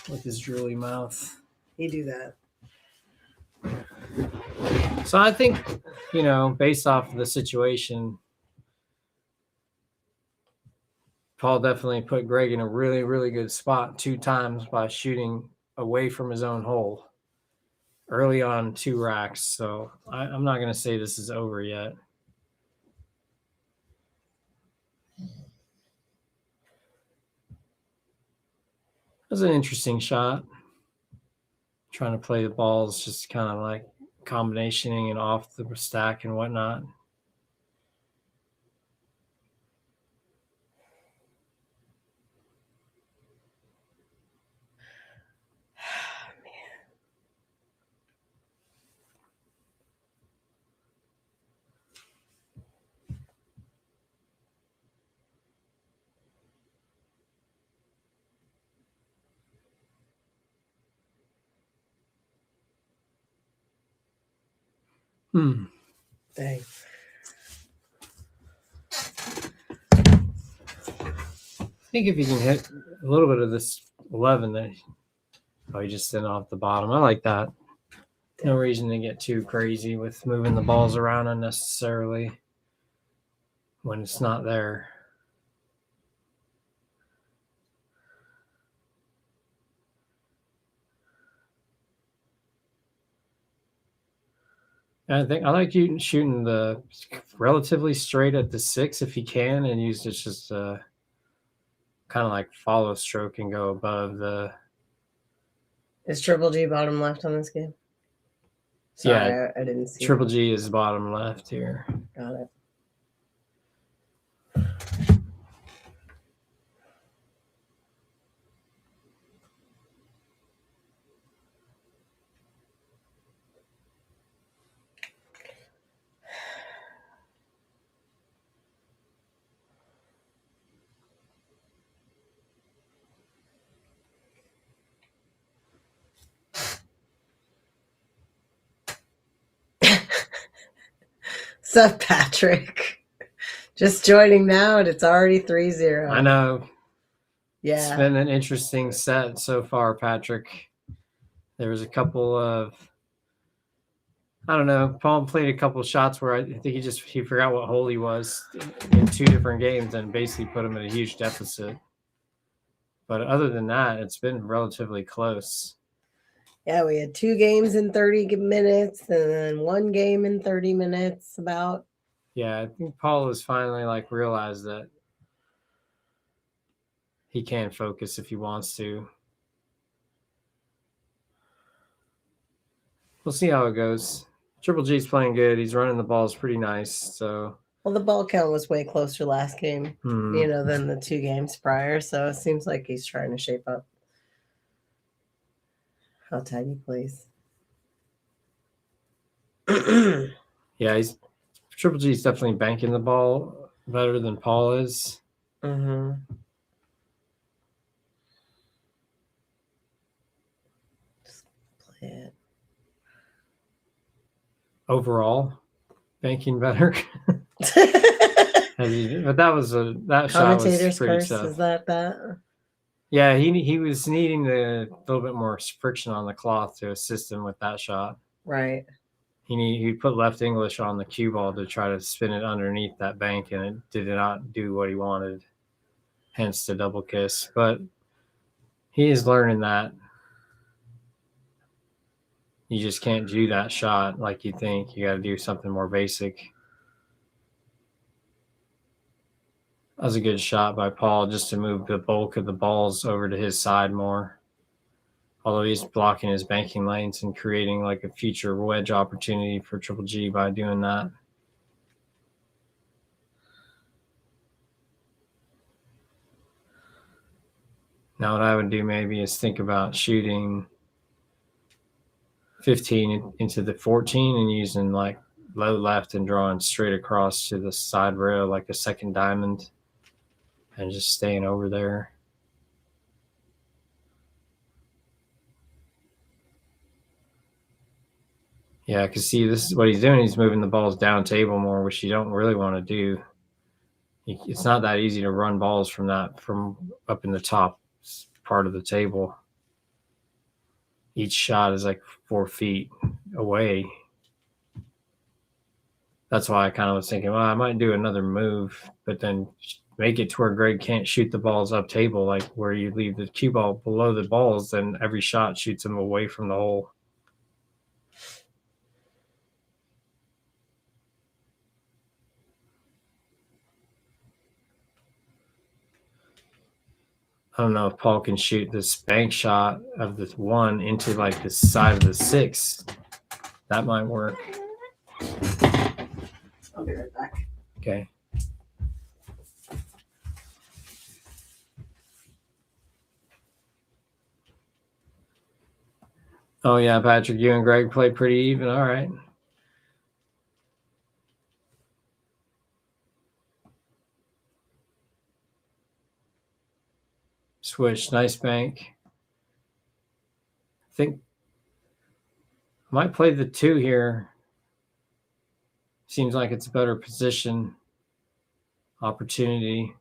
with his drooly mouth. You do that. So I think, based off of the situation, Paul definitely put Greg in a really, really good spot 2 times by shooting away from his own hole early on 2 racks. So I'm not going to say this is over yet. It was an interesting shot. Trying to play the balls just kind of like combinationing and off the stack and whatnot. Dang. I think if you can hit a little bit of this 11, then you just send off the bottom. I like that. No reason to get too crazy with moving the balls around unnecessarily when it's not there. I think I like you shooting the relatively straight at the 6 if you can, and use it just kind of like follow stroke and go above the. Is Triple G bottom left on this game? Sorry, Yeah, I didn't see. Triple G is bottom left here. Got it. Sup, Patrick? Just joining now, and it's already 3-0. I know. Yeah. It's been an interesting set so far, Patrick. There was a couple of, I don't know, Paul played a couple of shots where I think he forgot what hole he was in 2 different games and basically put him at a huge deficit. But other than that, it's been relatively close. Yeah, we had 2 games in 30 minutes and then 1 game in 30 minutes about. Yeah, I think Paul has finally realized that he can focus if he wants to. We'll see how it goes. Triple G's playing good. He's running the balls pretty nice. So, well, the ball count was way closer last game, than the 2 games prior. So it seems like he's trying to shape up how tight he plays. Yeah, Triple G's definitely banking the ball better than Paul is. Mm-hmm. Just play it. Overall, banking better. But that shot was pretty curse, tough. is that? Yeah, he was needing a little bit more friction on the cloth to assist him with that shot. Right. He put left English on the cue ball to try to spin it underneath that bank, and it did not do what he wanted. Hence the double kiss. But he is learning that. You just can't do that shot like you think. You got to do something more basic. That was a good shot by Paul just to move the bulk of the balls over to his side more. Although he's blocking his banking lanes and creating like a future wedge opportunity for Triple G by doing that. Now what I would do maybe is think about shooting 15 into the 14 and using like low left and drawing straight across to the side rail like a second diamond and just staying over there. Yeah, because see, this is what he's doing. He's moving the balls down table more, which you don't really want to do. It's not that easy to run balls from up in the top part of the table. Each shot is like 4 feet away. That's why I kind of was thinking, well, I might do another move, but then make it to where Greg can't shoot the balls up table, like where you leave the cue ball below the balls, then every shot shoots them away from the hole. I don't know if Paul can shoot this bank shot of this 1 into like the side of the 6. That might work. I'll be right back. Okay. Oh yeah, Patrick, you and Greg play pretty even. All right. Switch, nice bank. I think I might play the 2 here. Seems like it's a better position, opportunity.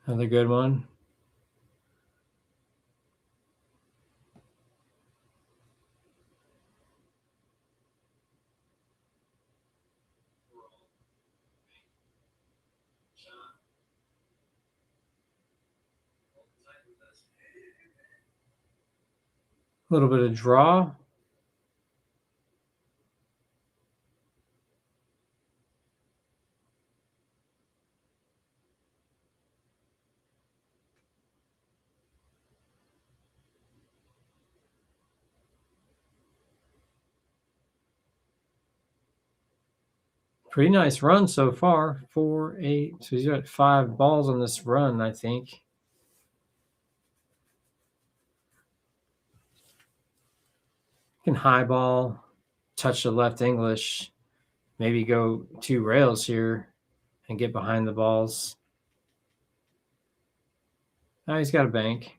Another good one. A little bit of draw. Pretty nice run so far. 4, 8. So he's got 5 balls on this run, I think. Can high ball, touch the left English, maybe go 2 rails here and get behind the balls. Now he's got a bank.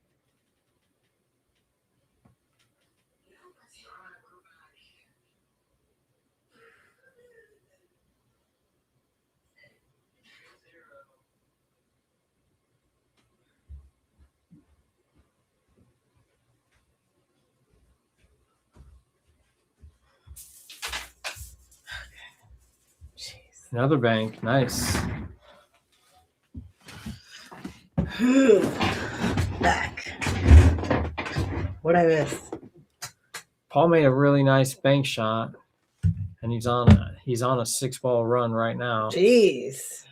Another bank. Nice. Back. What'd I miss? Paul made a really nice bank shot, and he's on a 6-ball run right now. Jeez.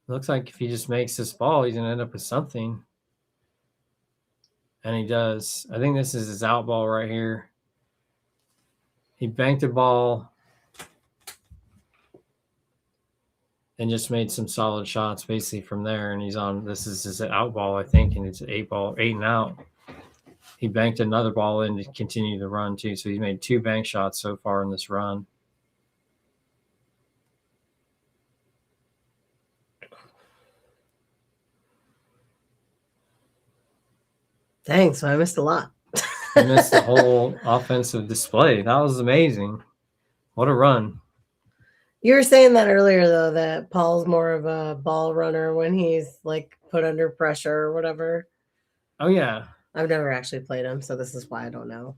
Looks like if he just makes this ball, he's gonna end up with something. And he does. I think this is his out ball right here. He banked the ball and just made some solid shots basically from there. And he's on, this is his out ball, I think, and it's an 8 and out. He banked another ball in to continue the run too. So he's made 2 bank shots so far in this run. Dang, so I missed a lot. He missed the whole offensive display. That was amazing. What a run. You were saying that earlier, though, that Paul's more of a ball runner when he's like put under pressure or whatever. Oh, yeah. I've never actually played him, so this is why I don't know.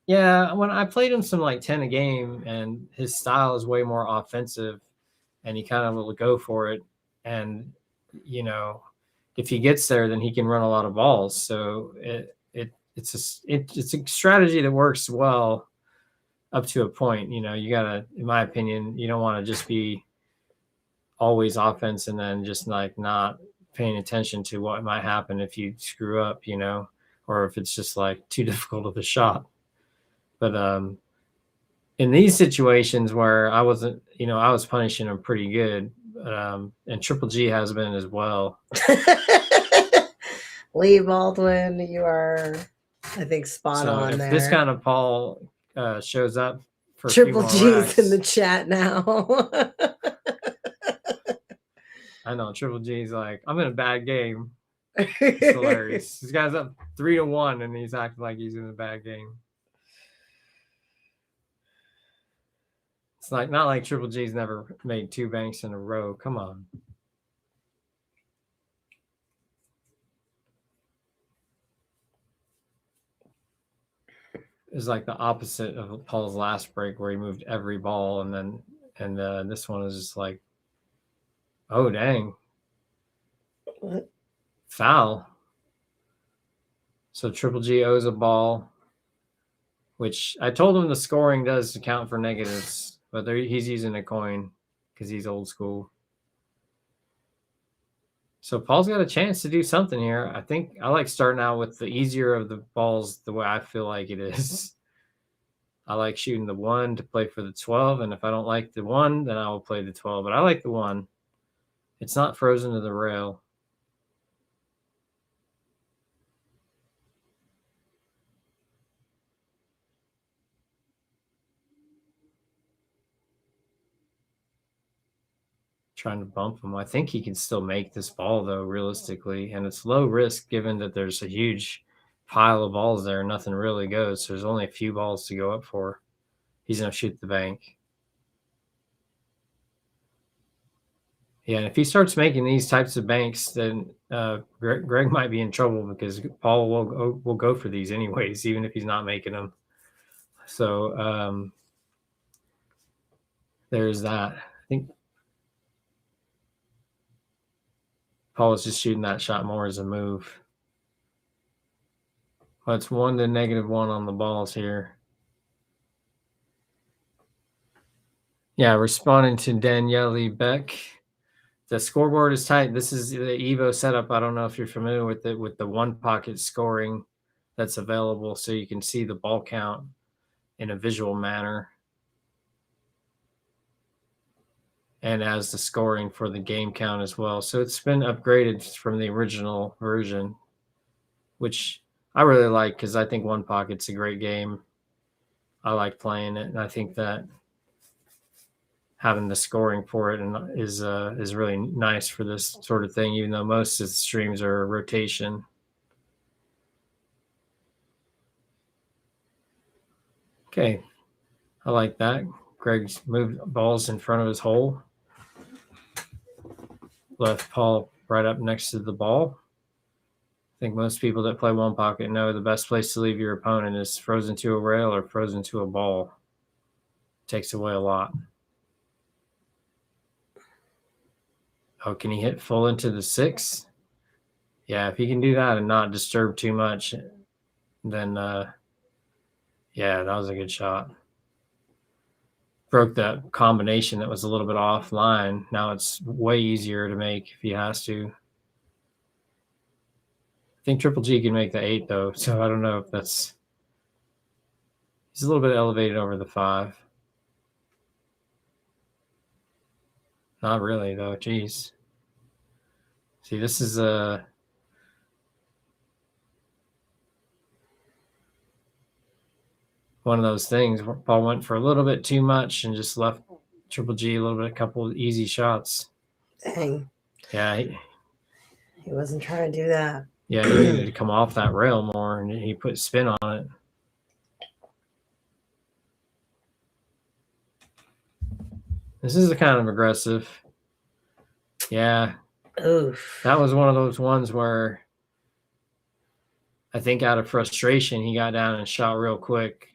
Yeah, when I played him some like 10 a game, and his style is way more offensive, and he kind of will go for it. And, you know, if he gets there, then he can run a lot of balls. So it's a strategy that works well up to a point. You know, you gotta, in my opinion, you don't want to just be always offense and then just like not paying attention to what might happen if you screw up, you know, or if it's just like too difficult of a shot. But in these situations where I wasn't, you know, I was punishing him pretty good, and Triple G has been as well. Lee Baldwin, you are, I think, spot So on if there. this kind of Paul shows up for Triple a few more G's racks, in the chat now. I know Triple G's like, I'm in a bad game. It's hilarious. This guy's up 3-1 and he's acting like he's in a bad game. It's like not like Triple G's never made 2 banks in a row. Come on. It's like the opposite of Paul's last break where he moved every ball, and this one is just like, oh dang, What? Foul. So Triple G owes a ball, which I told him the scoring does account for negatives, but he's using a coin because he's old school. So Paul's got a chance to do something here. I think I like starting out with the easier of the balls the way I feel like it is. I like shooting the 1 to play for the 12, and if I don't like the 1, then I will play the 12. But I like the 1. It's not frozen to the rail. Trying to bump him. I think he can still make this ball, though, realistically. And it's low risk given that there's a huge pile of balls there. Nothing really goes. So there's only a few balls to go up for. He's going to shoot the bank. Yeah, and if he starts making these types of banks, then Greg might be in trouble because Paul will go for these anyways, even if he's not making them. So there's that. I think Paul is just shooting that shot more as a move. Well, it's 1 to -1 on the balls here. Yeah, responding to Daniele Beck. The scoreboard is tight. This is the Evo setup. I don't know if you're familiar with it, with the 1 pocket scoring that's available, so you can see the ball count in a visual manner. And as the scoring for the game count as well. So it's been upgraded from the original version, which I really like because I think 1 pocket's a great game. I like playing it, and I think that having the scoring for it is really nice for this sort of thing, even though most of the streams are a rotation. Okay, I like that. Greg's moved balls in front of his hole. Left Paul right up next to the ball. I think most people that play 1 pocket know the best place to leave your opponent is frozen to a rail or frozen to a ball. Takes away a lot. Oh, can he hit full into the 6? Yeah, if he can do that and not disturb too much, then yeah, that was a good shot. Broke that combination that was a little bit offline. Now it's way easier to make if he has to. I think Triple G can make the 8 though, so I don't know if that's. He's a little bit elevated over the 5. Not really though. Jeez. See, this is one of those things where Paul went for a little bit too much and just left Triple G a couple of easy shots. Dang. Yeah. He wasn't trying to do that. Yeah, he needed to come off that rail more, and he put spin on it. This is a kind of aggressive. Yeah. Oof. That was one of those ones where I think out of frustration, he got down and shot real quick,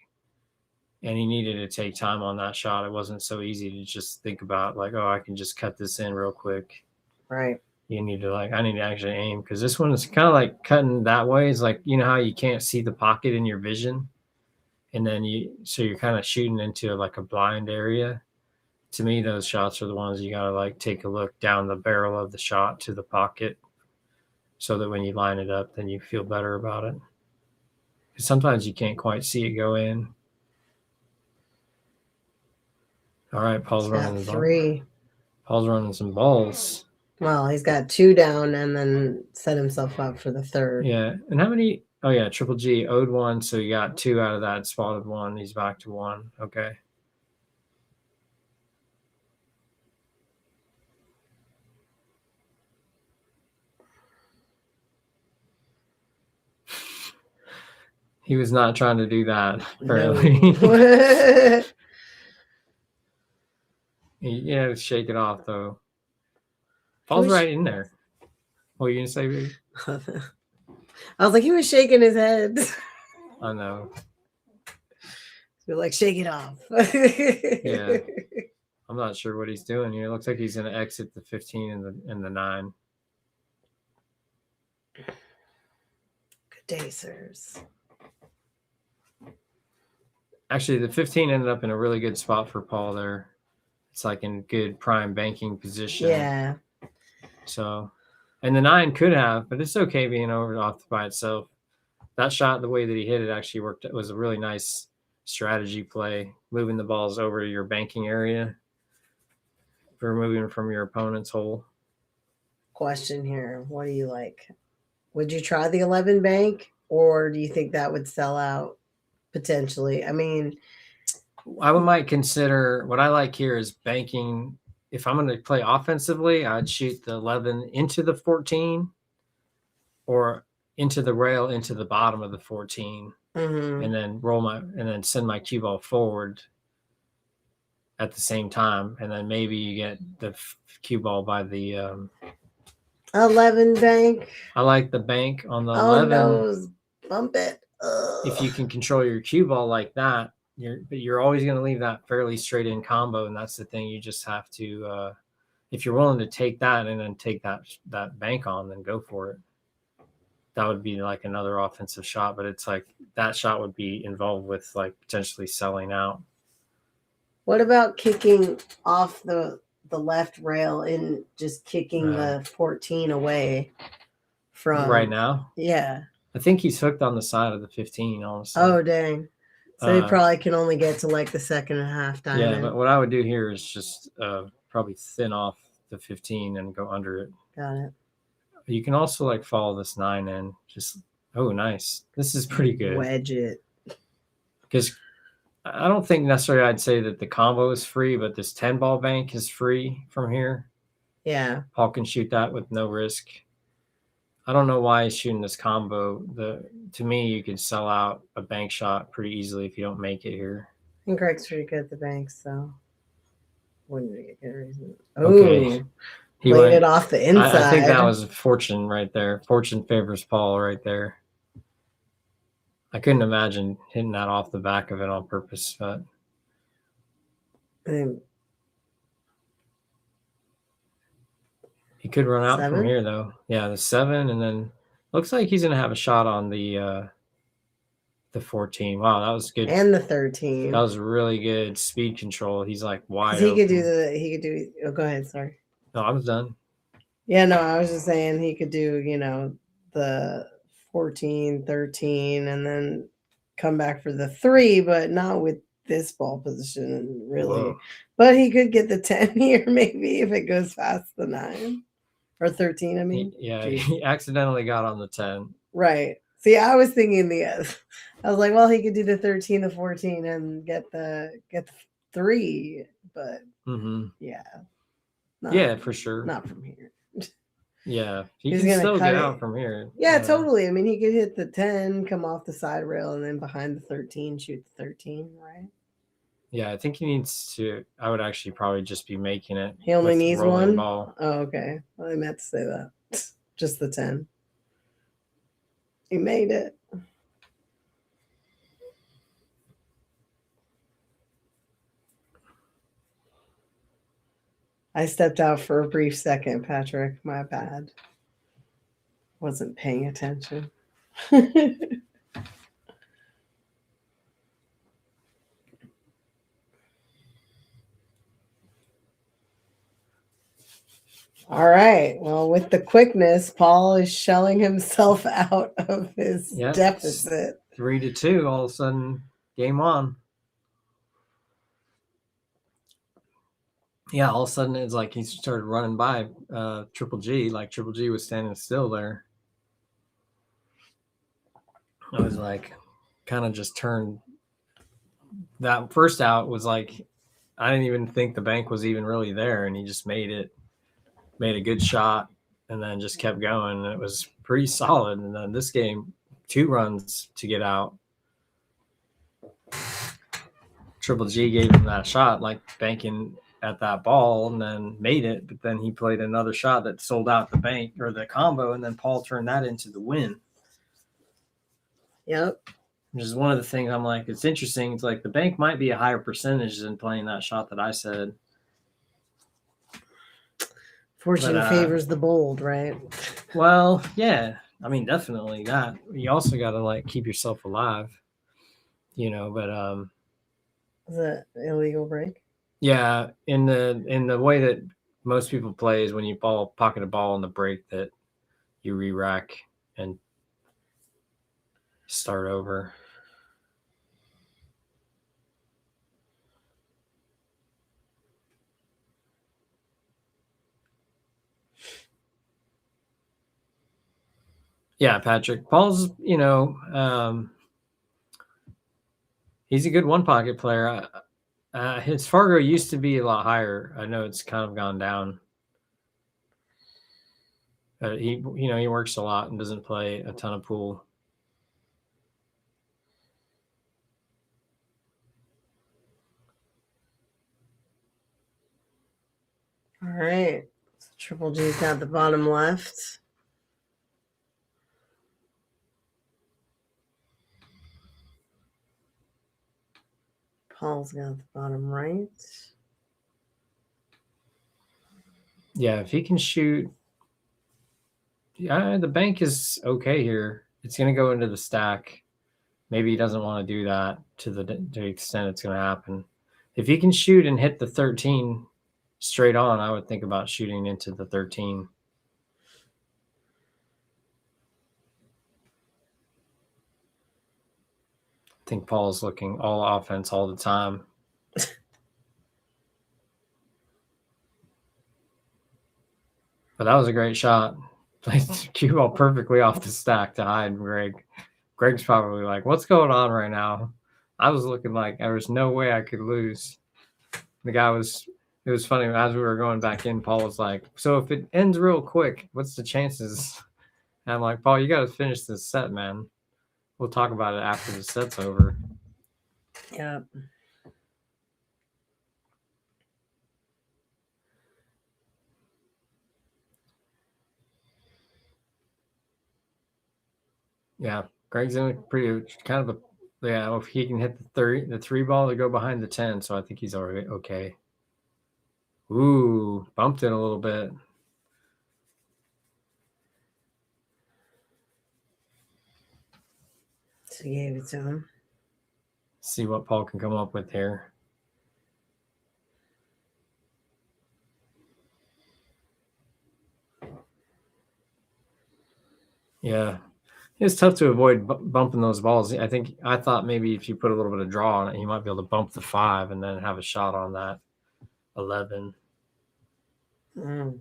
and he needed to take time on that shot. It wasn't so easy to just think about like, oh, I can just cut this in real quick. Right. I need to actually aim, because this one is kind of like cutting that way. It's like, you know how you can't see the pocket in your vision, and then you're kind of shooting into like a blind area. To me, those shots are the ones you got to like take a look down the barrel of the shot to the pocket, so that when you line it up, then you feel better about it. Because sometimes you can't quite see it go in. All right, Paul's running 3. Paul's running some balls. Well, he's got 2 down and then set himself up for the 3rd. Yeah. And how many? Oh, yeah. Triple G owed 1. So you got 2 out of that, spotted 1. He's back to 1. Okay. He was not trying to do that, apparently. No. Yeah, shake it off, though. Paul's right in there. What are you going to say, baby? I was like, he was shaking his head. I know. We're like, shake it off. Yeah. I'm not sure what he's doing here. It looks like he's going to exit the 15 and the 9. Good day, sirs. Actually, the 15 ended up in a really good spot for Paul there. It's like in good prime banking position. Yeah. So, and the 9 could have, but it's okay being over off by itself. That shot, the way that he hit it, actually worked. It was a really nice strategy play, moving the balls over to your banking area for moving from your opponent's hole. Question here. What do you like? Would you try the 11 bank, or do you think that would sell out potentially? I mean, I might consider, what I like here is banking. If I'm going to play offensively, I'd shoot the 11 into the 14 or into the rail, into the bottom of the 14, and then send my cue ball forward at the same time. And then maybe you get the cue ball by the 11 bank. I like the bank on the 11. No, bump it. Ugh. If you can control your cue ball like that, you're always going to leave that fairly straight in combo. And that's the thing. You just have to, if you're willing to take that and then take that bank on, then go for it. That would be like another offensive shot, but it's like that shot would be involved with like potentially selling out. What about kicking off the left rail and just kicking the 14 away from right now? Yeah. I think he's hooked on the side of the 15, honestly. Oh, dang. So he probably can only get to like the second and a half diamond. Yeah, but what I would do here is just probably thin off the 15 and go under it. Got it. You can also like follow this 9 in. Just, oh, nice. This is pretty good. Wedge it. Because I don't think necessarily I'd say that the combo is free, but this 10 ball bank is free from here. Yeah. Paul can shoot that with no risk. I don't know why he's shooting this combo. To me, you can sell out a bank shot pretty easily if you don't make it here. I think Greg's pretty good at the banks, so wouldn't be a good reason. Okay. He played it off the inside. I think that was fortune right there. Fortune favors Paul right there. I couldn't imagine hitting that off the back of it on purpose, but he could run out 7? from here though. Yeah, the 7, and then looks like he's gonna have a shot on the 14. Wow, that was good. And the 13. That was really good speed control. He's like wide. He could do. Oh, go ahead. Sorry. No, I was done. Yeah, no, I was just saying he could do, the 14, 13, and then come back for the 3, but not with this ball position, really. Whoa. But he could get the 10 here, maybe, if it goes past the 9 or 13. I mean, he accidentally got on the 10. Right. See, I was thinking I was like, well, he could do the 13, the 14, and get the 3, but yeah. Yeah, for sure. Not from here. Yeah, he can still get out from here. Yeah, totally. I mean, he could hit the 10, come off the side rail, and then behind the 13, shoot the 13, right? Yeah, I think he needs to. I would actually probably just be making it. He only needs one? Ball. Oh, okay. Well, I meant to say that. Just the 10. He made it. I stepped out for a brief second, Patrick. My bad. Wasn't paying attention. All right. Well, with the quickness, Paul is shelling himself out of his deficit. 3-2. All of a sudden, game on. Yeah, all of a sudden it's like he started running by Triple G. Like Triple G was standing still there. I was like, kind of just turned. That first out was like, I didn't even think the bank was even really there, and he just made a good shot, and then just kept going, and it was pretty solid. And then this game, 2 runs to get out. Triple G gave him that shot, like banking at that ball, and then made it. But then he played another shot that sold out the bank or the combo, and then Paul turned that into the win. Yep. Which is one of the things I'm like, it's interesting. It's like the bank might be a higher percentage than playing that shot that I said. Fortune favors the bold, right? Well, yeah. I mean, definitely that. You also got to like keep yourself alive, but is that illegal break? Yeah, in the way that most people play is when you pocket a ball in the break that you re-rack and start over. Yeah, Patrick. Paul's, he's a good one pocket player. His Fargo used to be a lot higher. I know it's kind of gone down. He works a lot and doesn't play a ton of pool. All right. So Triple G's got the bottom left. Paul's got the bottom right. Yeah, if he can shoot. The bank is okay here. It's going to go into the stack. Maybe he doesn't want to do that to the extent it's going to happen. If he can shoot and hit the 13 straight on, I would think about shooting into the 13. I think Paul's looking all offense all the time. But that was a great shot. Played cue ball perfectly off the stack to hide Greg. Greg's probably like, what's going on right now? I was looking like there was no way I could lose. It was funny. As we were going back in, Paul was like, so if it ends real quick, what's the chances? And I'm like, Paul, you got to finish this set, man. We'll talk about it after the set's over. Yeah. Yeah, Greg's in a pretty kind of if he can hit the 3 ball to go behind the 10, so I think he's already okay. Ooh, bumped it a little bit. So he gave it to him. See what Paul can come up with here. Yeah. It's tough to avoid bumping those balls. I thought maybe if you put a little bit of draw on it, you might be able to bump the 5 and then have a shot on that 11. Mm.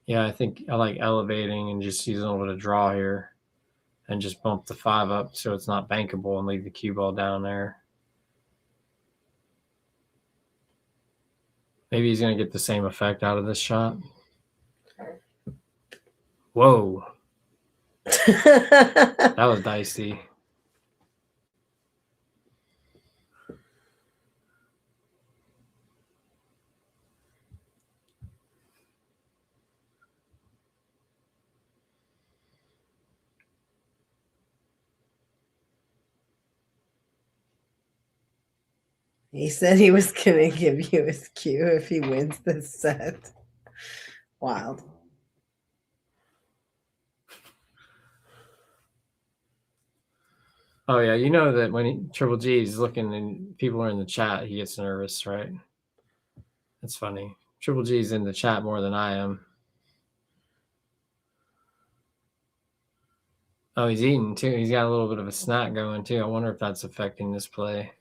Yeah, I think I like elevating and just using a little bit of draw here and just bump the 5 up so it's not bankable and leave the cue ball down there. Maybe he's going to get the same effect out of this shot. Whoa. That was dicey. He said he was going to give you his cue if he wins this set. Wild. Oh yeah, you know that when Triple G is looking and people are in the chat, he gets nervous, right? That's funny. Triple G's in the chat more than I am. Oh, he's eating too. He's got a little bit of a snack going too. I wonder if that's affecting this play.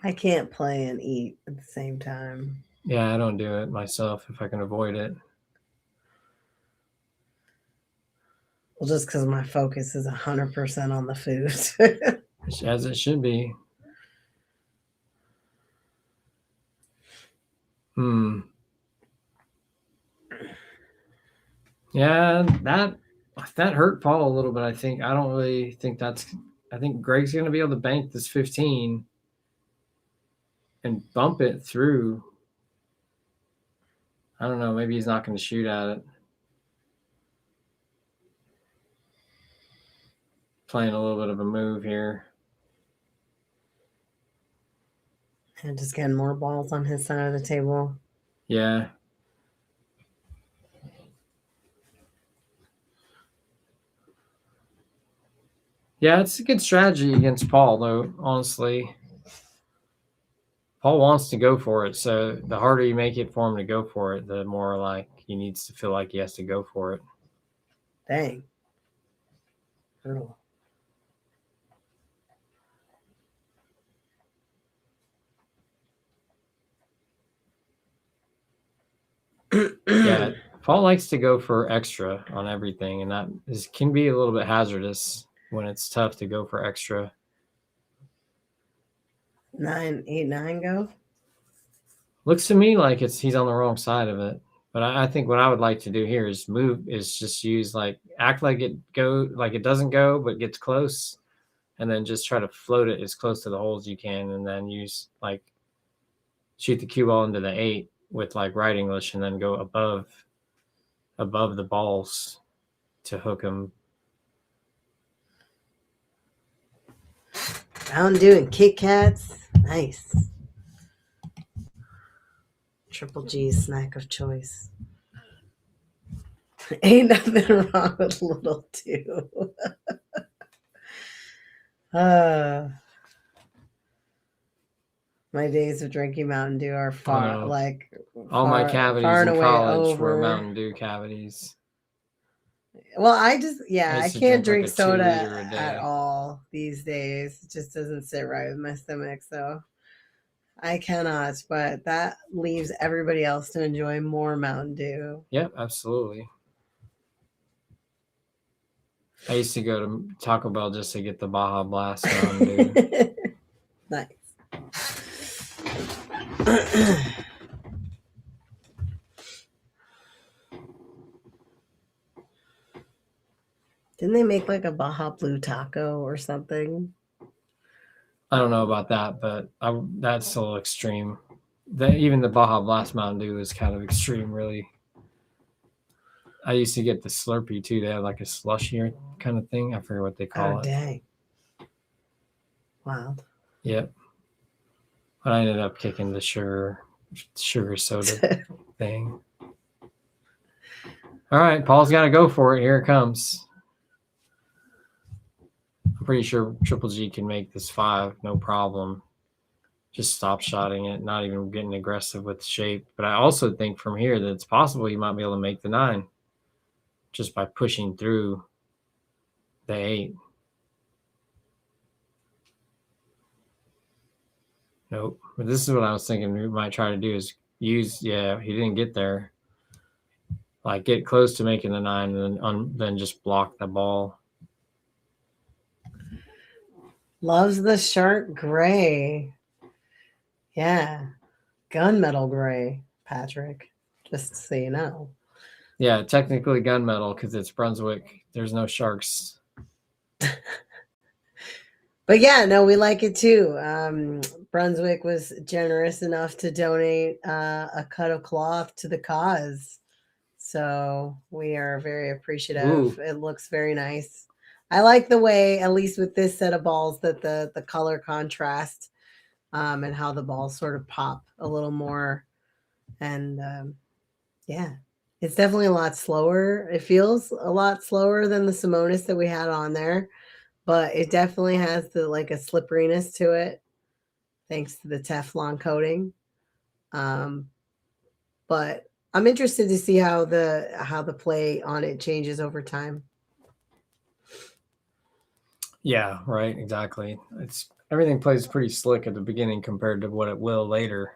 I can't play and eat at the same time. Yeah, I don't do it myself if I can avoid it. Well, just because my focus is 100% on the food. As it should be. Yeah, that hurt Paul a little bit, I think. I don't really think I think Greg's going to be able to bank this 15 and bump it through. I don't know. Maybe he's not going to shoot at it. Playing a little bit of a move here. And just getting more balls on his side of the table. Yeah. Yeah, it's a good strategy against Paul, though, honestly. Paul wants to go for it, so the harder you make it for him to go for it, the more like he needs to feel like he has to go for it. Dang. Brutal. Yeah, Paul likes to go for extra on everything, and that can be a little bit hazardous when it's tough to go for extra. 9, 8, 9 go? Looks to me like he's on the wrong side of it. But I think what I would like to do here is just use act like it doesn't go, but gets close, and then just try to float it as close to the hole as you can, and then use shoot the cue ball into the 8 with right English, and then go above the balls to hook them. Mountain Dew and Kit Kats. Nice. Triple G snack of choice. Ain't nothing wrong with little Dew. My days of drinking Mountain Dew are all my cavities in college were over. Mountain Dew cavities. Well, I can't drink soda at all these days. It just doesn't sit right with my stomach, so I cannot. But that leaves everybody else to enjoy more Mountain Dew. Yep, absolutely. I used to go to Taco Bell just to get the Baja Blast Mountain Dew. Nice. Didn't they make a Baja Blue taco or something? I don't know about that, but that's a little extreme. Even the Baja Blast Mountain Dew is kind of extreme, really. I used to get the Slurpee too. They had a slushy kind of thing. I forget what they call it. Oh, dang. Wow. Yep. But I ended up kicking the sugar soda thing. All right, Paul's got to go for it. Here it comes. I'm pretty sure Triple G can make this 5, no problem. Just stop shotting it, not even getting aggressive with the shape. But I also think from here that it's possible he might be able to make the 9 just by pushing through the 8. Nope. But this is what I was thinking we might try to do is he didn't get there. Get close to making the 9 and then just block the ball. Loves the shark gray. Yeah. Gunmetal gray, Patrick. Just so you know. Yeah, technically gunmetal because it's Brunswick. There's no sharks. But yeah, no, we like it too. Brunswick was generous enough to donate a cut of cloth to the cause. So we are very appreciative. Ooh. It looks very nice. I like the way, at least with this set of balls, that the color contrast and how the balls sort of pop a little more. And yeah, it's definitely a lot slower. It feels a lot slower than the Simonis that we had on there, but it definitely has like a slipperiness to it, thanks to the Teflon coating. But I'm interested to see how the play on it changes over time. Yeah, right, exactly. Everything plays pretty slick at the beginning compared to what it will later.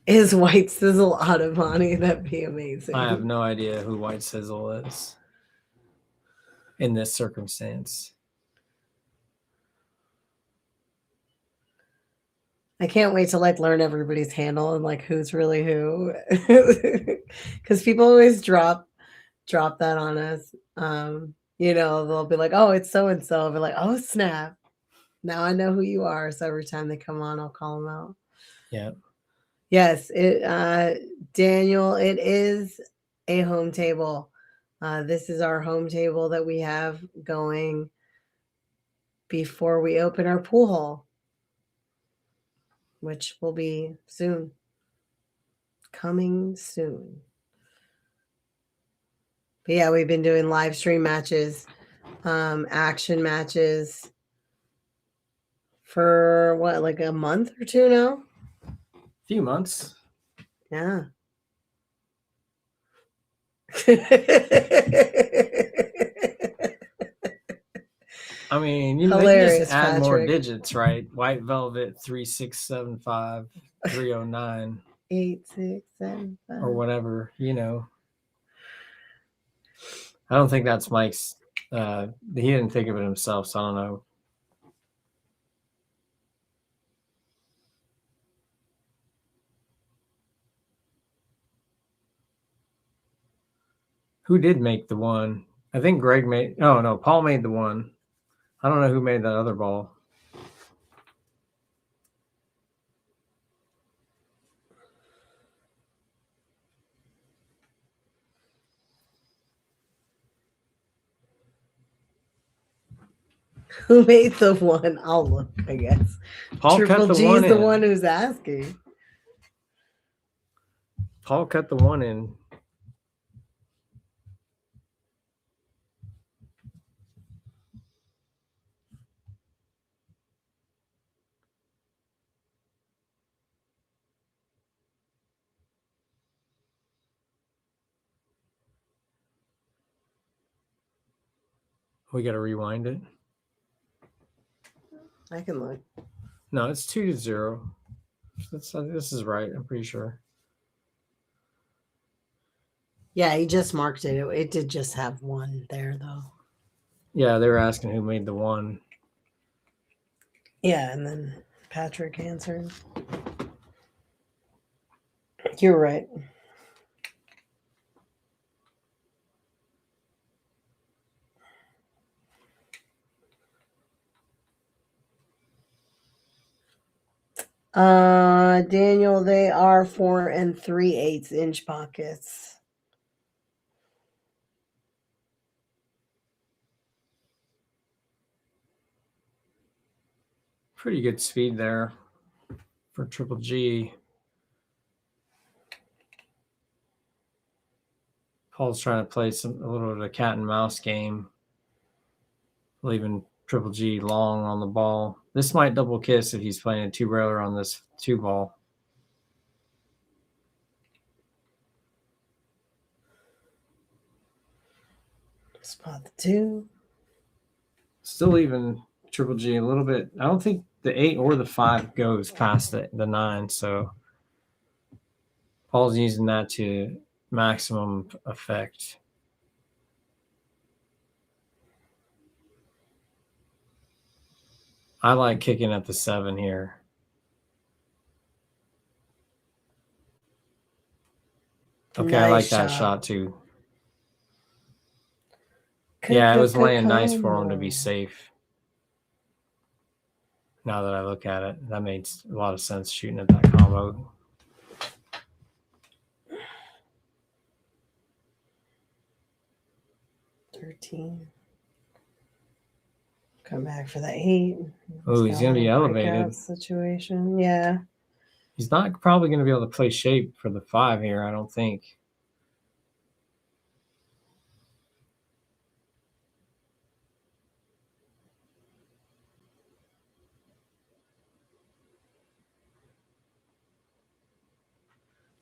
Is White Sizzle Automani? That'd be amazing. I have no idea who White Sizzle is in this circumstance. I can't wait to like learn everybody's handle and like who's really who, because people always drop that on us. They'll be like, "Oh, it's so and so." I'll be like, "Oh snap! Now I know who you are." So every time they come on, I'll call them out. Yeah. Yes, Daniel, it is a home table. This is our home table that we have going before we open our pool hall, which will be soon. Coming soon. But yeah, we've been doing live stream matches, action matches for what, like a month or two now? Few months. Yeah. I mean, you just add more digits, right? White Velvet 3675 309 8675 or whatever, I don't think that's Mike's. He didn't think of it himself, so I don't know. Who did make the one? I think Greg made. Oh no, Paul made the one. I don't know who made that other ball. Who made the one? I'll look, I guess. Paul Triple cut the G one is the in. one who's asking. Paul cut the one in. We got to rewind it. I can look. No, it's 2-0. This is right. I'm pretty sure. Yeah, he just marked it. It did just have one there, though. Yeah, they were asking who made the one. Yeah, and then Patrick answered. You're right. Daniel, they are 4 3/8 inch pockets. Pretty good speed there for Triple G. Paul's trying to play a little bit of a cat and mouse game, leaving Triple G long on the ball. This might double kiss if he's playing a two-railer on this two ball. Spot the 2. Still leaving Triple G a little bit. I don't think the 8 or the 5 goes past the 9, so Paul's using that to maximum effect. I like kicking at the 7 here. Okay, nice. I like that shot too. Yeah, it was laying nice for him to be safe. Now that I look at it, that makes a lot of sense shooting at that combo. 14. Come back for the 8. Oh, he's going to be elevated. Situation. Yeah. He's not probably going to be able to play shape for the 5 here, I don't think.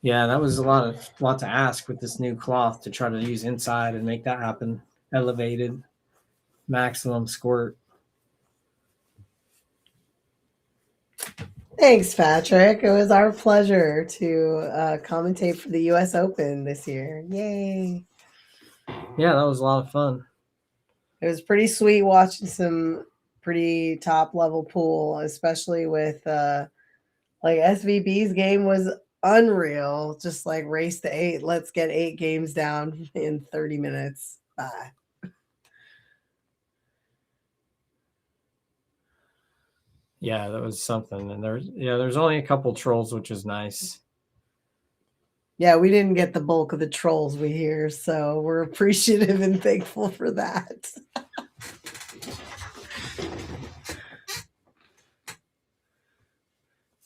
Yeah, that was a lot to ask with this new cloth to try to use inside and make that happen. Elevated, maximum squirt. Thanks, Patrick. It was our pleasure to commentate for the U.S. Open this year. Yay. Yeah, that was a lot of fun. It was pretty sweet watching some pretty top level pool, especially with like SVB's game was unreal. Just like race to 8. Let's get 8 games down in 30 minutes. Bye. Yeah, that was something. And there's only a couple trolls, which is nice. Yeah, we didn't get the bulk of the trolls we hear, so we're appreciative and thankful for that.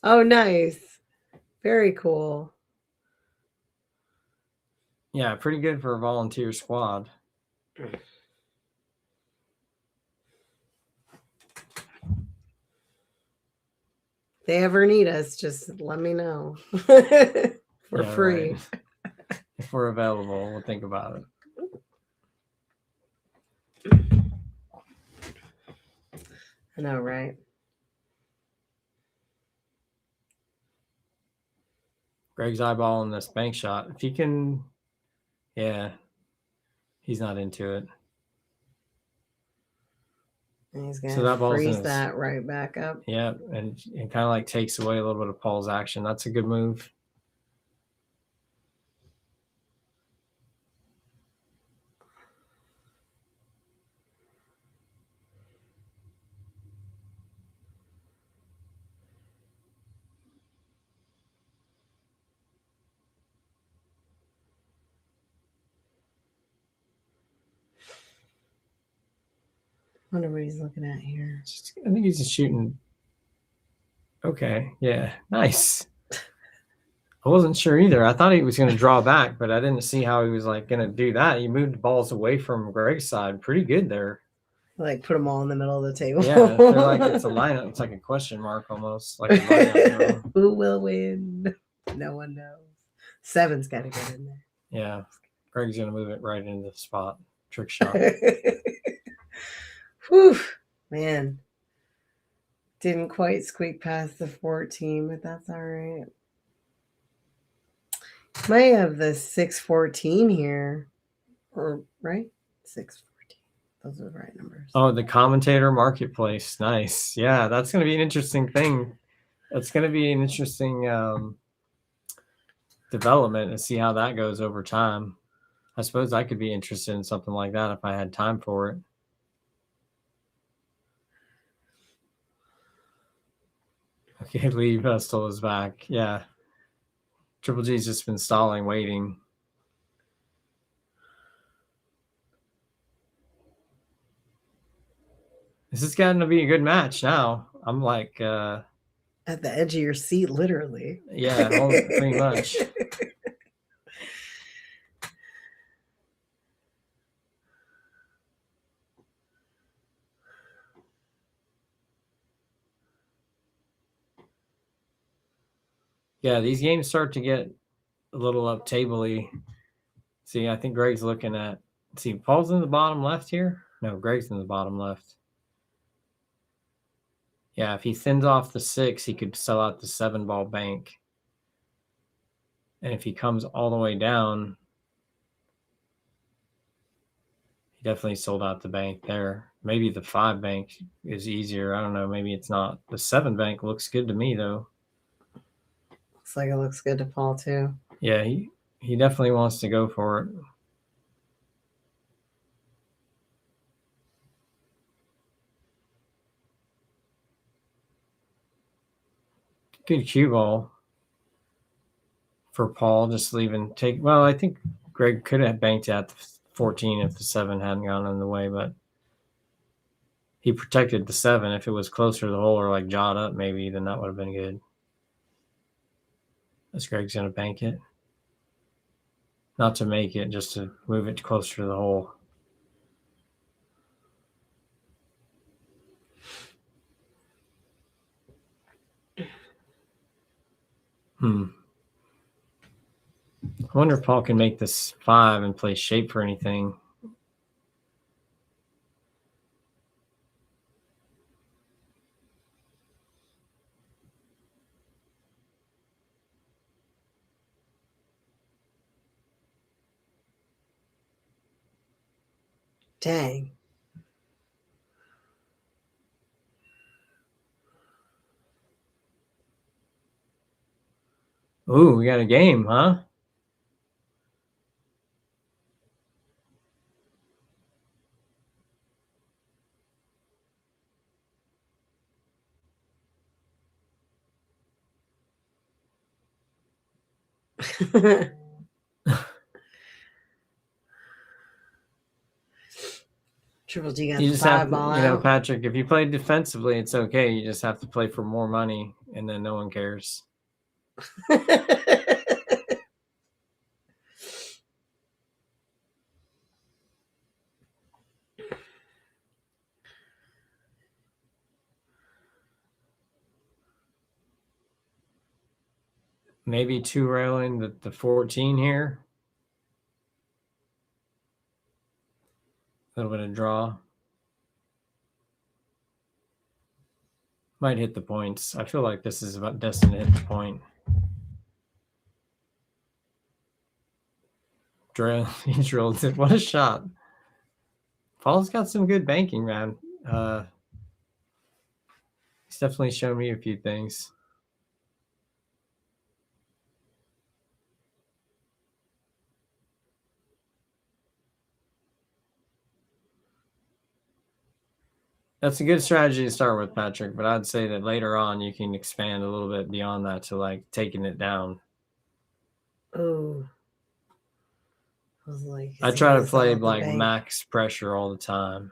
Oh, nice. Very cool. Yeah, pretty good for a volunteer squad. They ever need us, just let me know. We're free. Right. If we're available, we'll think about it. I know, right? Greg's eyeballing this bank shot. If he can, yeah, he's not into it. And he's going to freeze that right back up. Yeah, and it kind of like takes away a little bit of Paul's action. That's a good move. I wonder what he's looking at here. I think he's just shooting. Okay, yeah, nice. I wasn't sure either. I thought he was going to draw back, but I didn't see how he was like going to do that. He moved balls away from Greg's side. Pretty good there. Like put them all in the middle of the table. Yeah, they're like it's a lineup. It's like a question mark almost. Like a lineup. Who will win? No one knows. 7's got to get in there. Yeah, Greg's going to move it right into the spot. Trick shot. Whew, man. Didn't quite squeak past the 14, but that's all right. Might have the 6-14 here. Or right? 6-14. Those are the right numbers. Oh, the commentator marketplace. Nice. Yeah, that's going to be an interesting thing. That's going to be an interesting development and see how that goes over time. I suppose I could be interested in something like that if I had time for it. Okay, Lee Vestal is back. Yeah. Triple G's just been stalling, waiting. This is going to be a good match now. I'm like... at the edge of your seat, literally. Yeah, pretty much. Yeah, these games start to get a little up table-y. See, I think Greg's looking at... See, Paul's in the bottom left here? No, Greg's in the bottom left. Yeah, if he thins off the 6, he could sell out the 7-ball bank. And if he comes all the way down, he definitely sold out the bank there. Maybe the 5 bank is easier. I don't know. Maybe it's not. The 7 bank looks good to me, though. Looks like it looks good to Paul, too. Yeah, he definitely wants to go for it. Good cue ball for Paul, just leaving. Well, I think Greg could have banked at the 14 if the 7 hadn't gone in the way, but he protected the 7. If it was closer to the hole or like jawed up, maybe, then that would have been good. As Greg's going to bank it. Not to make it, just to move it closer to the hole. I wonder if Paul can make this 5 and play shape for anything. Dang. Ooh, we got a game, huh? Triple G got You the just have 5 to, ball you know, out. Patrick, if you play defensively, it's okay. You just have to play for more money, and then no one cares. Maybe 2 railing the 14 here. A little bit of draw. Might hit the points. I feel like this is about destined to hit the point. He drilled it. What a shot. Paul's got some good banking, man. He's definitely shown me a few things. That's a good strategy to start with, Patrick, but I'd say that later on you can expand a little bit beyond that to like taking it down. Oh. I try to play like max pressure all the time.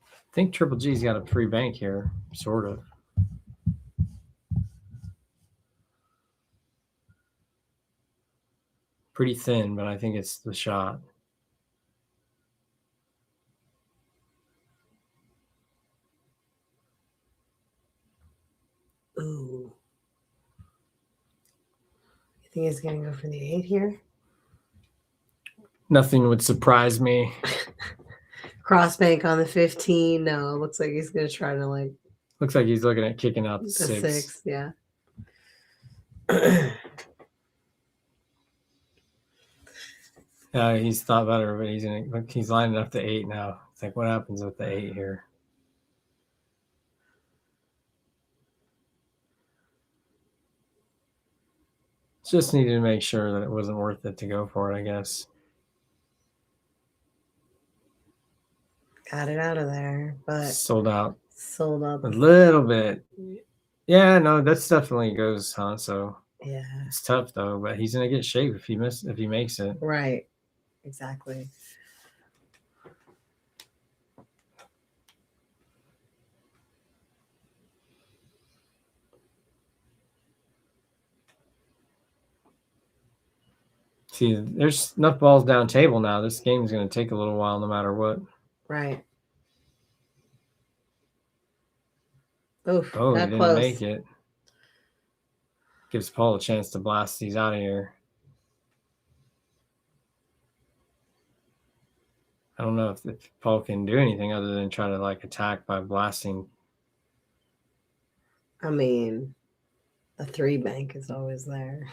I think Triple G's got a free bank here, sort of. Pretty thin, but I think it's the shot. Ooh. You think he's going to go for the 8 here? Nothing would surprise me. Cross bank on the 15. No, it looks like he's going to try to like. Looks like he's looking at kicking out the 6. 6, yeah. He's thought better, but he's lining up the 8 now. It's like, what happens with the 8 here? Just needed to make sure that it wasn't worth it to go for it, I guess. Got it out of there, but sold out. Sold up a little bit. Yeah, no, that's definitely goes, huh? So yeah, it's tough though, but he's gonna get shape if he makes it. Right. Exactly. See, there's enough balls down table now. This game's gonna take a little while no matter what. Right. Oof, oh, he not didn't close. make it. Gives Paul a chance to blast these out of here. I don't know if Paul can do anything other than try to like attack by blasting. I mean, a 3 bank is always there.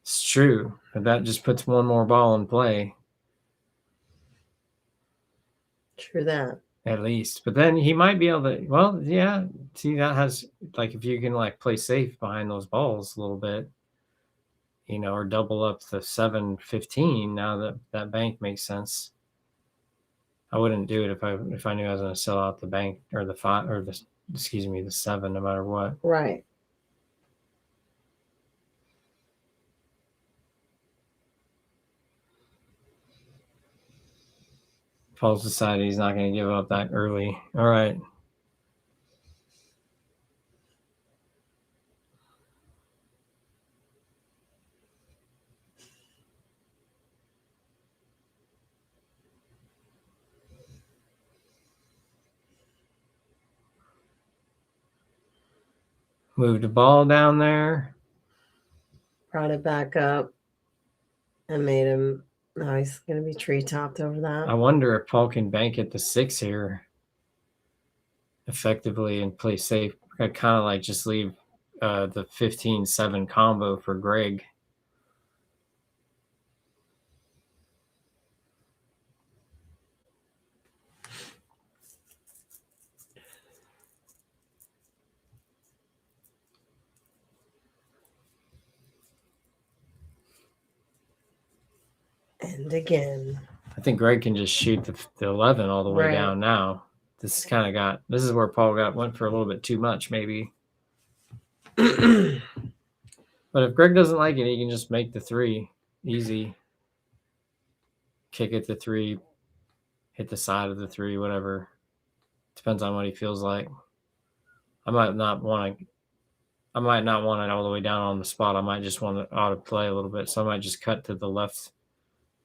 It's true, but that just puts one more ball in play. True that. At least. But then he might be able to, well, yeah. See, that has, like, if you can, like, play safe behind those balls a little bit, you know, or double up the 7-15, now that bank makes sense. I wouldn't do it if I knew I was going to sell out the bank or the 5 or the 7 no matter what. Right. Paul's decided he's not going to give up that early. All right. Moved the ball down there. Brought it back up and made him. Now he's going to be tree topped over that. I wonder if Paul can bank at the 6 here effectively and play safe. I kind of like just leave the 15-7 combo for Greg. And again. I think Greg can just shoot the 11 all the way Right. down now. This is where Paul went for a little bit too much, maybe. But if Greg doesn't like it, he can just make the 3 easy. Kick it to 3, hit the side of the 3, whatever. Depends on what he feels like. I might not want it all the way down on the spot. I might just want to auto play a little bit. So I might just cut to the left,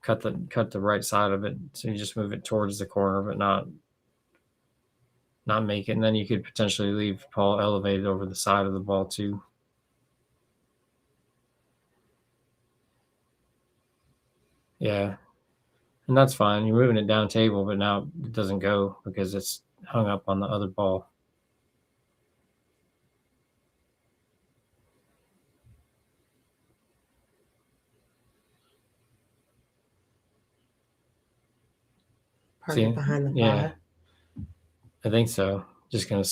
cut the right side of it. So you just move it towards the corner, but not make it. And then you could potentially leave Paul elevated over the side of the ball too. Yeah. And that's fine. You're moving it down table, but now it doesn't go because it's hung up on the other ball. Park it behind the 5. Yeah. I think so. Just gonna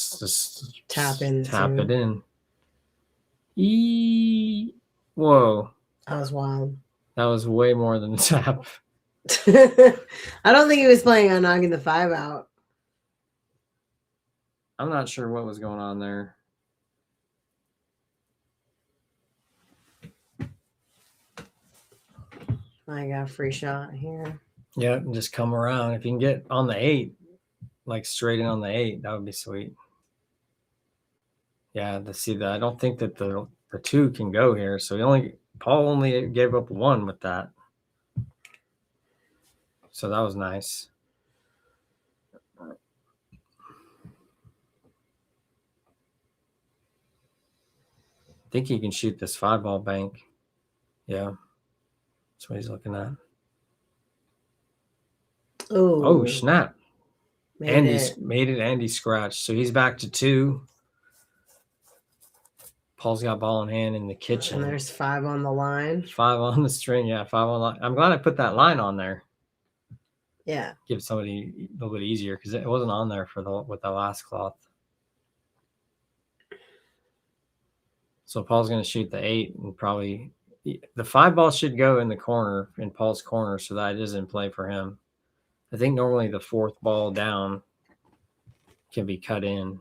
tap it in. Whoa. That was wild. That was way more than a tap. I don't think he was planning on knocking the 5 out. I'm not sure what was going on there. I got a free shot here. Yeah, and just come around. If you can get on the 8, like straight in on the 8, that would be sweet. Yeah, to see that. I don't think that the 2 can go here. So Paul only gave up 1 with that. So that was nice. I think he can shoot this 5-ball bank. Yeah. That's what he's looking at. Oh, snap. Made it. Andy scratched. So he's back to 2. Paul's got ball in hand in the kitchen. And there's 5 on the line. 5 on the string. Yeah, 5 on the line. I'm glad I put that line on there. Yeah. Give somebody a little bit easier because it wasn't on there with the last cloth. So Paul's going to shoot the 8 and probably the 5 ball should go in the corner, in Paul's corner, so that it is in play for him. I think normally the 4th ball down can be cut in.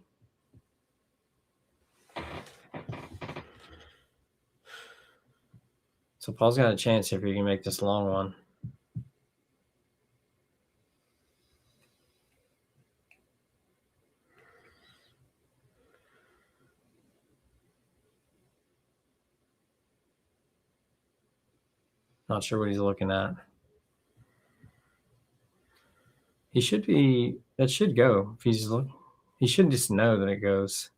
So Paul's got a chance if he can make this long one. Not sure what he's looking at. He should be, that should go. If he should just know that it goes.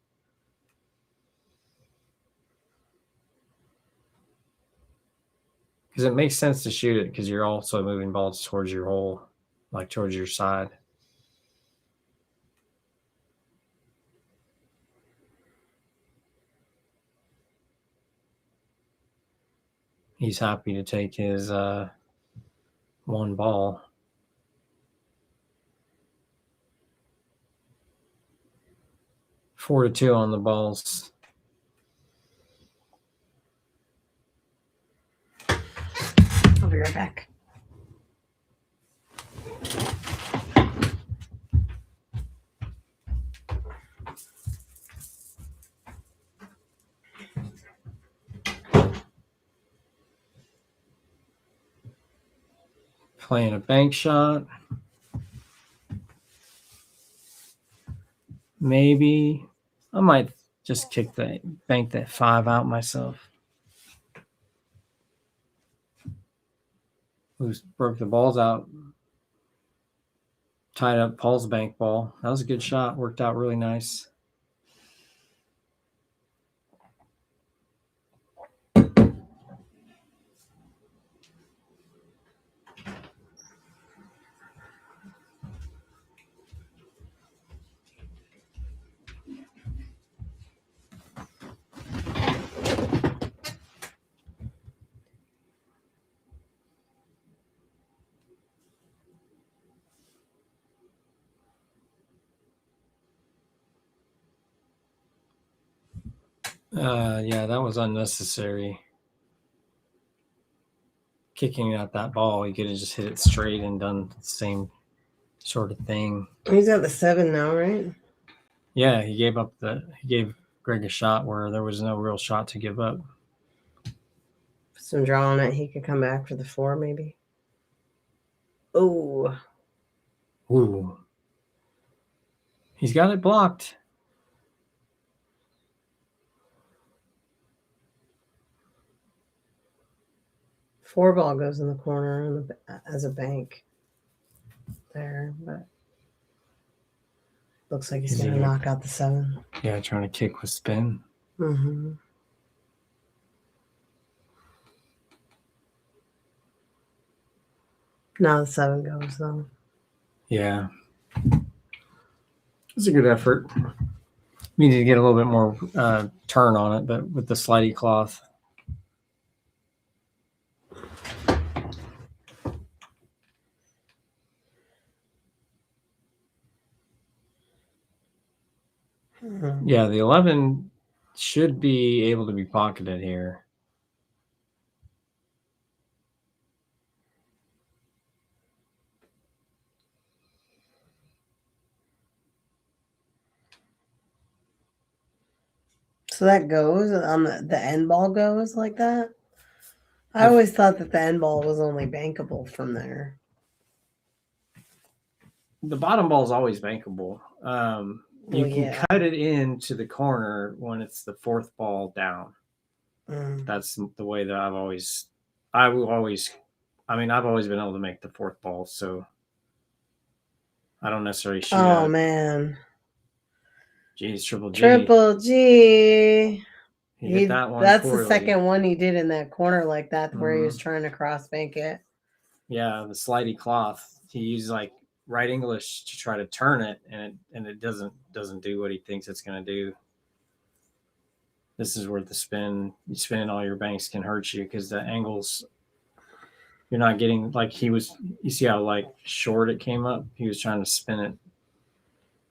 Because it makes sense to shoot it because you're also moving balls towards your hole, like towards your side. He's happy to take his 1 ball. Four to 2 on the balls. I'll be right back. Playing a bank shot. Maybe I might just bank that 5 out myself. Broke the balls out. Tied up Paul's bank ball. That was a good shot. Worked out really nice. Yeah, that was unnecessary. Kicking at that ball, you could have just hit it straight and done the same sort of thing. He's at the 7 now, right? Yeah, he gave Greg a shot where there was no real shot to give up. Some draw on it. He could come back for the 4, maybe. Oh. Ooh. He's got it blocked. Four ball goes in the corner as a bank there, but looks like he's going to knock out the 7. Yeah, trying to kick with spin. Mm-hmm. Now the 7 goes, though. Yeah. It's a good effort. We need to get a little bit more turn on it, but with the slidey cloth. Mm-hmm. Yeah, the 11 should be able to be pocketed here. So that goes on the end ball goes like that? I always thought that the end ball was only bankable from there. The bottom ball is always bankable. You can cut it into the corner when it's the 4th ball down. That's the way that I've always been able to make the 4th ball, so I don't necessarily shoot. Oh, man. Geez, Triple G. Triple G. He did that one. That's poorly. the second one he did in that corner like that, where he was trying to cross bank it. Yeah, the slidey cloth. He used like right English to try to turn it, and it doesn't do what he thinks it's going to do. This is where spinning all your banks can hurt you, because the angles, you're not getting like he was. You see how like short it came up? He was trying to spin it.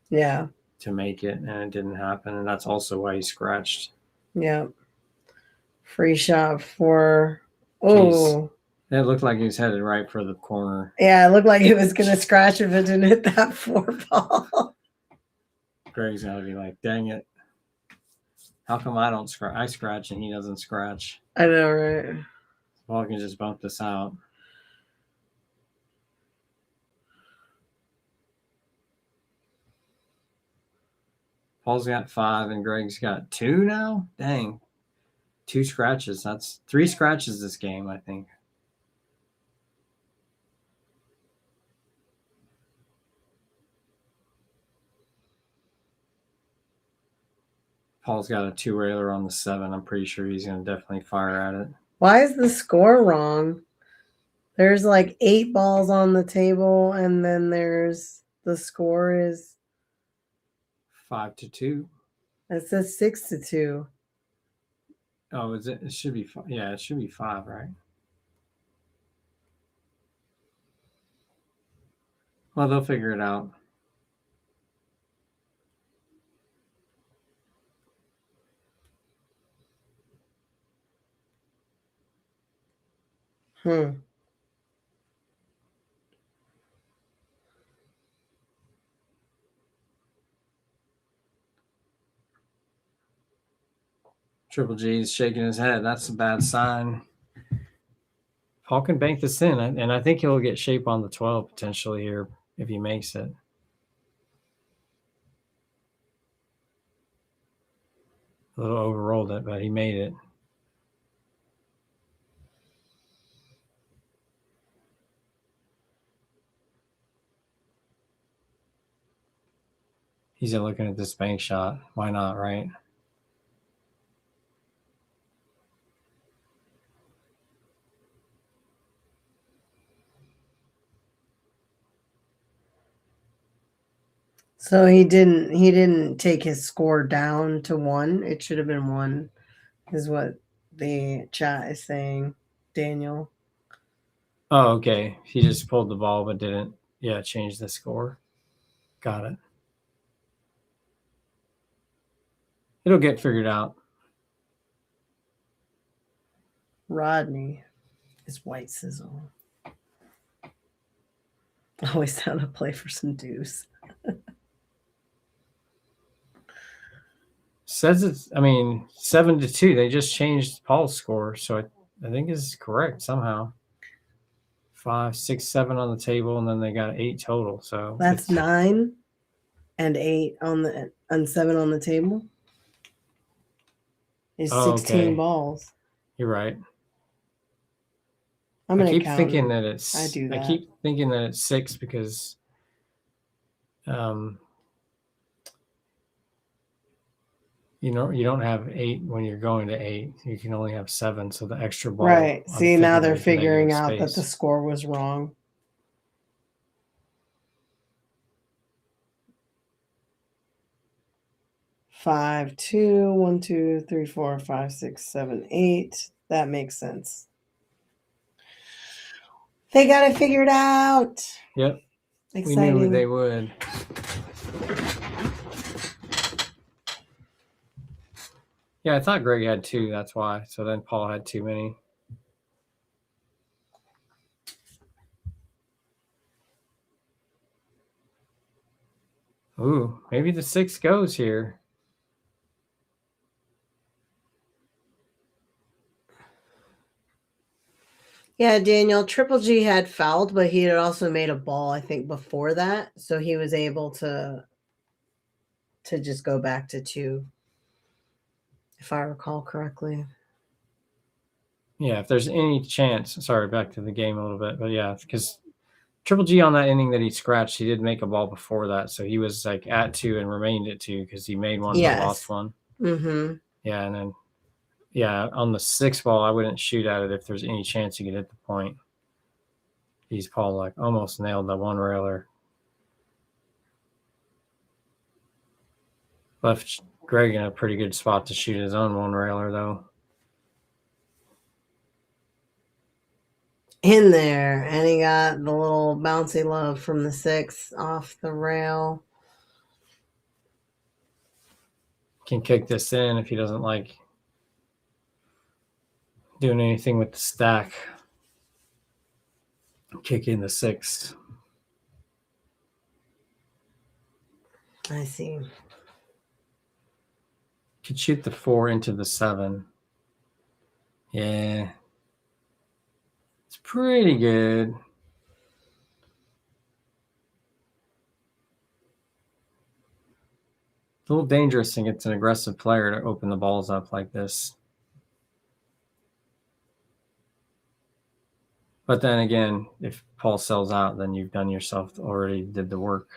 Yeah. To make it, and it didn't happen, and that's also why he scratched. Yeah. Free shot for. Oh. It looked like he was headed right for the corner. Yeah, it looked like it was going to scratch if it didn't hit that 4 ball. Greg's going to be like, dang it. How come I don't scratch? I scratch and he doesn't scratch. I know, right? Well, I can just bump this out. Paul's got 5 and Greg's got 2 now? Dang. 2 scratches. That's 3 scratches this game, I think. Paul's got a 2-railer on the 7. I'm pretty sure he's going to definitely fire at it. Why is the score wrong? There's like 8 balls on the table, and then the score is 5-2. It says 6-2. Oh, is it? It should be. Yeah, it should be 5, right? Well, they'll figure it out. Triple G's shaking his head. That's a bad sign. Paul can bank this in, and I think he'll get shape on the 12 potentially here if he makes it. A little overrolled it, but he made it. He's looking at this bank shot. Why not, right? So he didn't take his score down to 1. It should have been 1, is what the chat is saying, Daniel. Oh, okay. He just pulled the ball but didn't, change the score. Got it. It'll get figured out. Rodney is white sizzle. Always down to play for some deuce. Says it's, 7-2. They just changed Paul's score, so I think it's correct somehow. 5, 6, 7 on the table, and then they got 8 total. So that's 9 and 8 and 7 on the table. Is 16 balls. You're right. I keep thinking that it's. I do that. I keep thinking that it's 6 because, you don't have 8 when you're going to 8. You can only have 7, so the extra ball. Right. See, now they're figuring out that the score was wrong. Five, 2, 1, 2, 3, 4, 5, 6, 7, 8. That makes sense. They got it figured out. Yep. Exciting. We knew they would. Yeah, I thought Greg had 2. That's why. So then Paul had too many. Ooh, maybe the 6 goes here. Yeah, Daniel, Triple G had fouled, but he had also made a ball, I think, before that. So he was able to just go back to 2, if I recall correctly. Yeah, if there's any chance, sorry, back to the game a little bit, but yeah, because Triple G on that inning that he scratched, he did make a ball before that. So he was like at 2 and remained at 2 because he made one but lost one. Mm-hmm. Yeah, and then on the 6th ball, I wouldn't shoot at it if there's any chance you could hit the point. He's Paul like almost nailed the one railer. Left Greg in a pretty good spot to shoot his own one railer though. In there, and he got the little bouncy love from the 6 off the rail. Can kick this in if he doesn't like doing anything with the stack. Kick in the 6. I see. Could shoot the 4 into the 7. Yeah. It's pretty good. A little dangerous against an aggressive player to open the balls up like this. But then again, if Paul sells out, then you've done yourself, already did the work.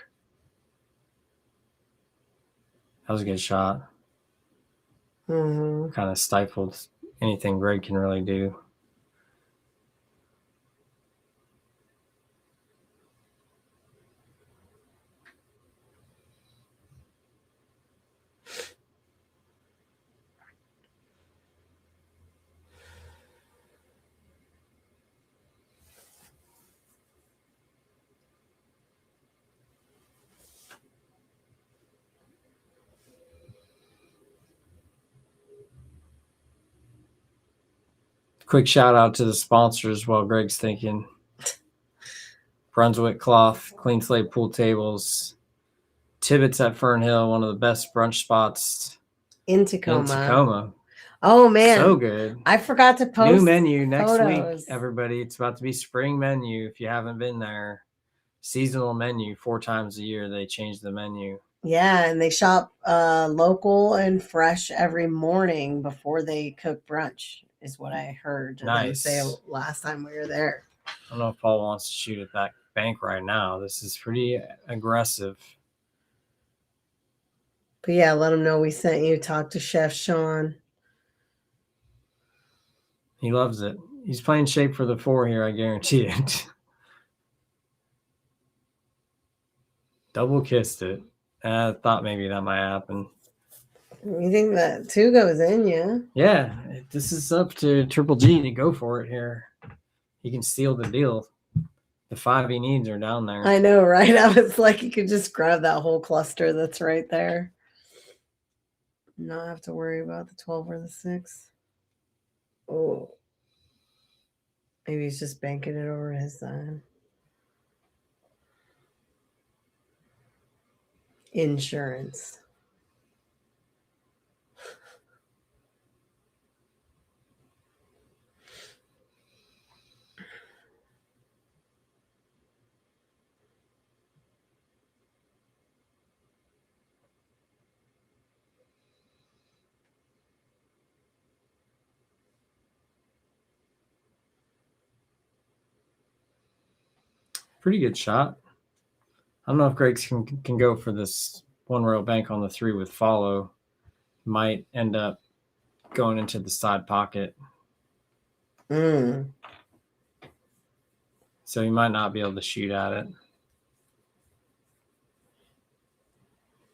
That was a good shot. Mm-hmm. Kind of stifled anything Greg can really do. Quick shout out to the sponsors while Greg's thinking. Brunswick Cloth, Clean Slate Pool Tables, Tibbitts at Fernhill, one of the best brunch spots in Tacoma. Oh man, So good. I forgot to post New menu next photos. week, everybody. It's about to be spring menu. If you haven't been there, seasonal menu 4 times a year. They change the menu. Yeah, and they shop local and fresh every morning before they cook brunch, is what I heard them say last time we were there. I don't know if Paul wants to shoot at that bank right now. This is pretty aggressive. But yeah, let them know we sent you. Talk to Chef Shawn. He loves it. He's playing shape for the 4 here, I guarantee it. Double kissed it. I thought maybe that might happen. You think that 2 goes in, yeah? Yeah, this is up to Triple G to go for it here. He can steal the deal. The 5 he needs are down there. I know, right? I was like, you could just grab that whole cluster that's right there. Not have to worry about the 12 or the 6. Oh. Maybe he's just banking it over his side. Insurance. Pretty good shot. I don't know if Greg can go for this 1 row bank on the 3 with follow. Might end up going into the side pocket. So he might not be able to shoot at it.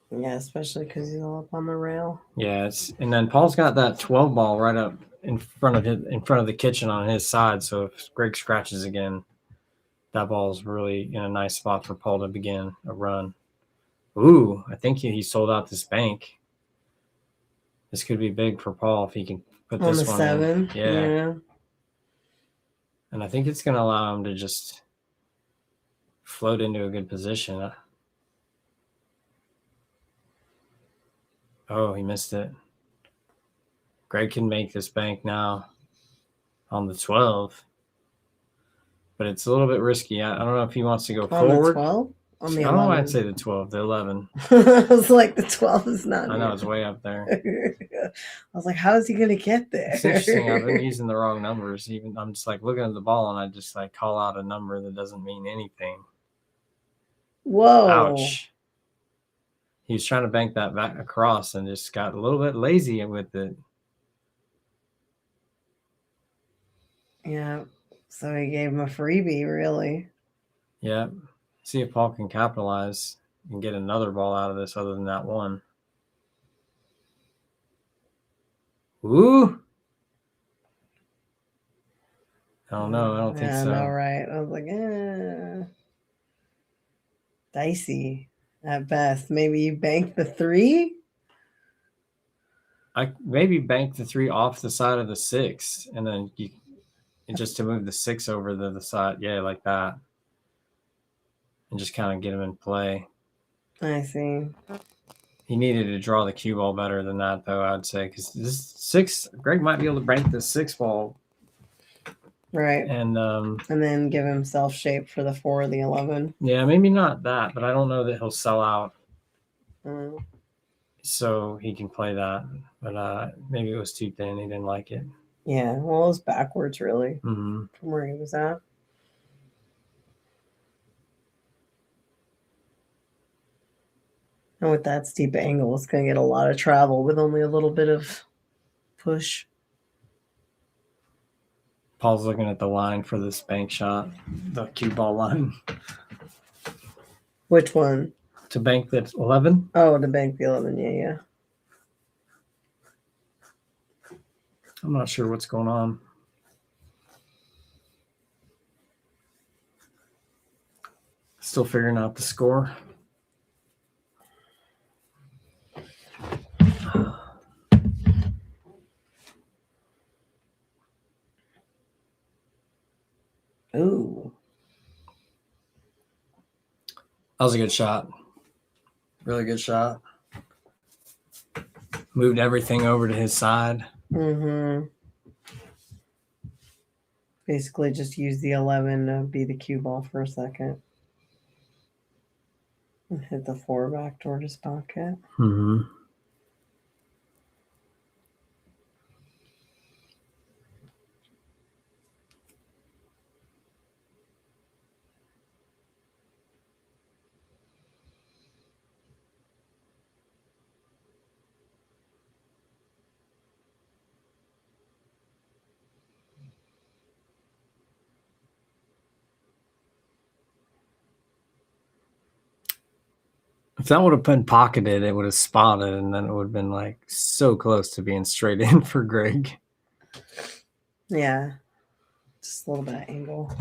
Yeah, especially because he's all up on the rail. Yeah, and then Paul's got that 12 ball right up in front of the kitchen on his side. So if Greg scratches again, that ball is really in a nice spot for Paul to begin a run. Ooh, I think he sold out this bank. This could be big for Paul if he can put on this the one 7. in. Yeah. And I think it's going to allow him to just float into a good position. Oh, he missed it. Greg can make this bank now on the 12. But it's a little bit risky. I don't know if he wants to go forward. The 12? On the 11. I don't know why I'd say the 12, the 11. I was like, the 12 is not. I know, it's way up there. I was like, how is he going to get there? It's interesting. I've been using the wrong numbers. Even I'm just like looking at the ball and I just like call out a number that doesn't mean anything. Whoa. Ouch. He was trying to bank that back across and just got a little bit lazy with it. Yeah. So he gave him a freebie, really. Yeah. See if Paul can capitalize and get another ball out of this other than that one. Ooh. I don't know. I don't think so. I know, right? I was like, dicey at best. Maybe you bank the 3? I maybe bank the 3 off the side of the 6 and then just to move the 6 over to the side. Yeah, like that. And just kind of get him in play. I see. He needed to draw the cue ball better than that, though, I'd say. Because this 6, Greg might be able to bank the 6 ball. Right. And then give himself shape for the 4 or the 11. Yeah, maybe not that, but I don't know that he'll sell out. So he can play that. But maybe it was too thin. He didn't like it. Yeah, well, it was backwards, really, from where he was at. And with that steep angle, it's going to get a lot of travel with only a little bit of push. Paul's looking at the line for this bank shot, the cue ball line. Which one? To bank the 11? Oh, to bank the 11, yeah. I'm not sure what's going on. Still figuring out the score. Ooh. That was a good shot. Really good shot. Moved everything over to his side. Mm-hmm. Basically, just use the 11 to be the cue ball for a second. And hit the 4 back toward his pocket. Mm-hmm. If that would have been pocketed, it would have spotted, and then it would have been like so close to being straight in for Greg. Yeah. Just a little bit of angle.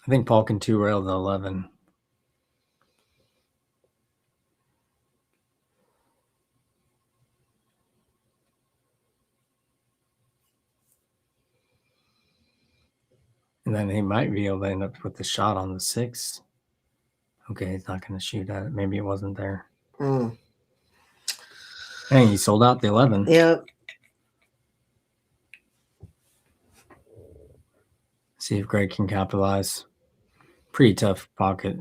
I think Paul can 2-rail the 11. And then he might be able to end up with the shot on the 6. Okay, he's not going to shoot at it. Maybe it wasn't there. Hey, he sold out the 11. Yep. See if Greg can capitalize. Pretty tough pocket.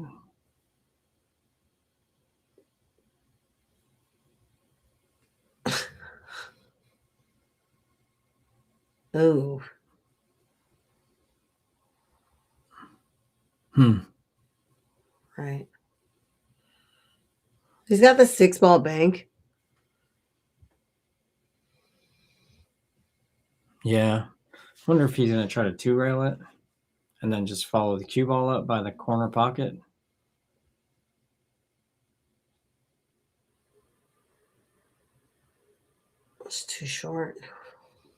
Oh. Right. He's got the 6-ball bank. Yeah. Wonder if he's going to try to 2-rail it and then just follow the cue ball up by the corner pocket. It's too short.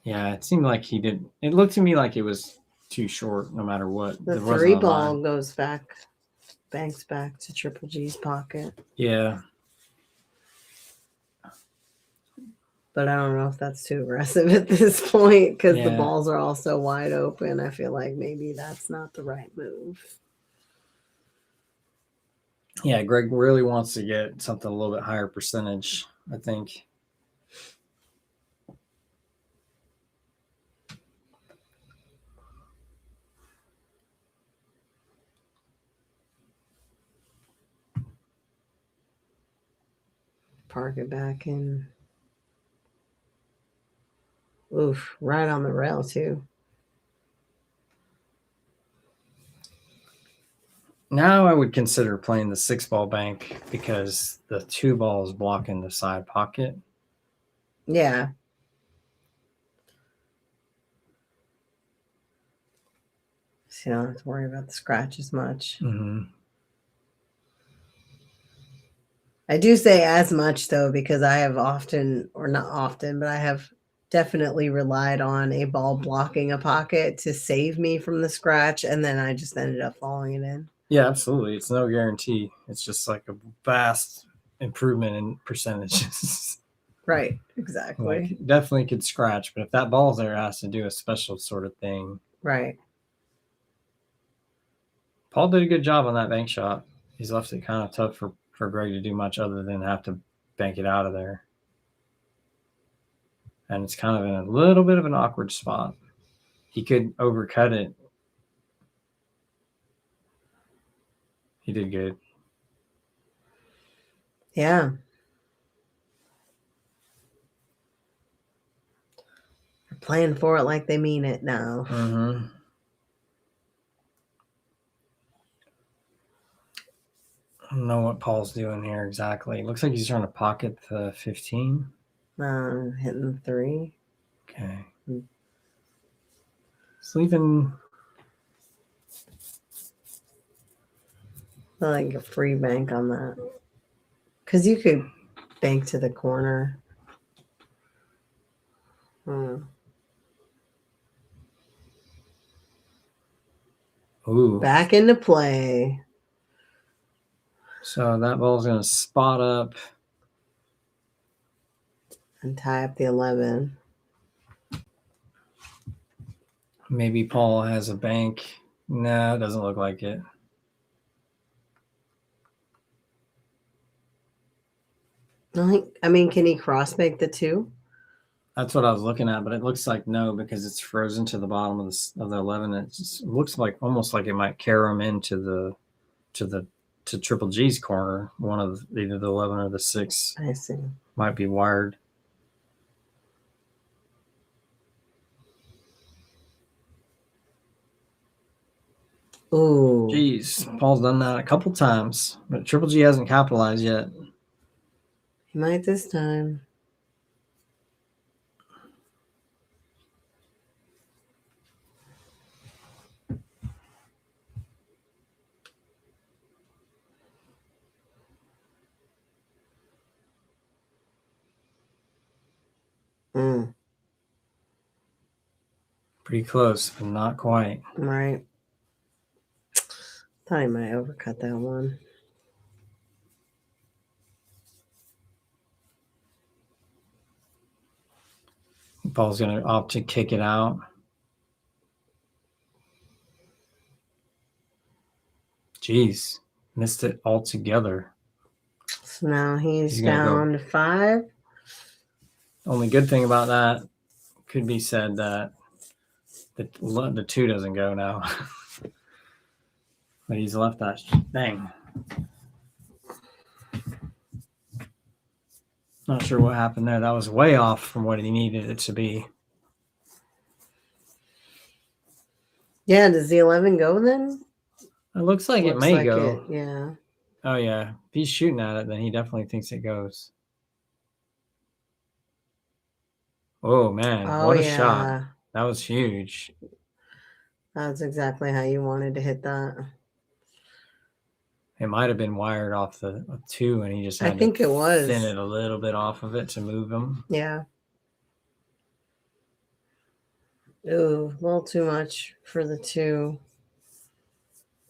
Yeah, it seemed like he did. It looked to me like it was too short no matter what. The 3-ball goes back, banks back to Triple G's pocket. Yeah. But I don't know if that's too aggressive at this point because the balls are all so wide open. I feel like maybe that's not the right move. Yeah, Greg really wants to get something a little bit higher percentage, I think. Park it back in. Oof, right on the rail too. Now I would consider playing the 6-ball bank because the 2-ball is blocking the side pocket. Yeah. So you don't have to worry about the scratch as much. Mm-hmm. I do say as much though, because I have often, or not often, but I have definitely relied on a ball blocking a pocket to save me from the scratch, and then I just ended up following it in. Yeah, absolutely. It's no guarantee. It's just like a vast improvement in percentages. Right, exactly. Like definitely could scratch, but if that ball's there, it has to do a special sort of thing. Right. Paul did a good job on that bank shot. He's left it kind of tough for Greg to do much other than have to bank it out of there. And it's kind of in a little bit of an awkward spot. He could overcut it. He did good. Yeah. They're playing for it like they mean it now. Mm-hmm. I don't know what Paul's doing here exactly. Looks like he's trying to pocket the 15. Hitting 3. Okay. He's leaving. I like a free bank on that. Because you could bank to the corner. Ooh. Back into play. So that ball's going to spot up. And tie up the 11. Maybe Paul has a bank. No, it doesn't look like it. I mean, can he cross make the 2? That's what I was looking at, but it looks like no, because it's frozen to the bottom of the 11. It looks like almost like it might carry him into to Triple G's corner. One of either the 11 or the 6. I see. Might be wired. Ooh. Jeez, Paul's done that a couple times, but Triple G hasn't capitalized yet. He might this time. Pretty close, but not quite. Right. Thought he might overcut that one. Paul's going to opt to kick it out. Jeez, missed it altogether. So now he's down to 5. Only good thing about that could be said that the 2 doesn't go now. But he's left that thing. Not sure what happened there. That was way off from what he needed it to be. Yeah, does the 11 go then? It looks like it may go. Yeah. Oh, yeah. If he's shooting at it, then he definitely thinks it goes. Oh, man. What a shot. That was huge. That's exactly how you wanted to hit that. It might have been wired off the 2, and he just had it was. Thin it a little bit off of it to move him. Yeah. Ooh, a little too much for the 2.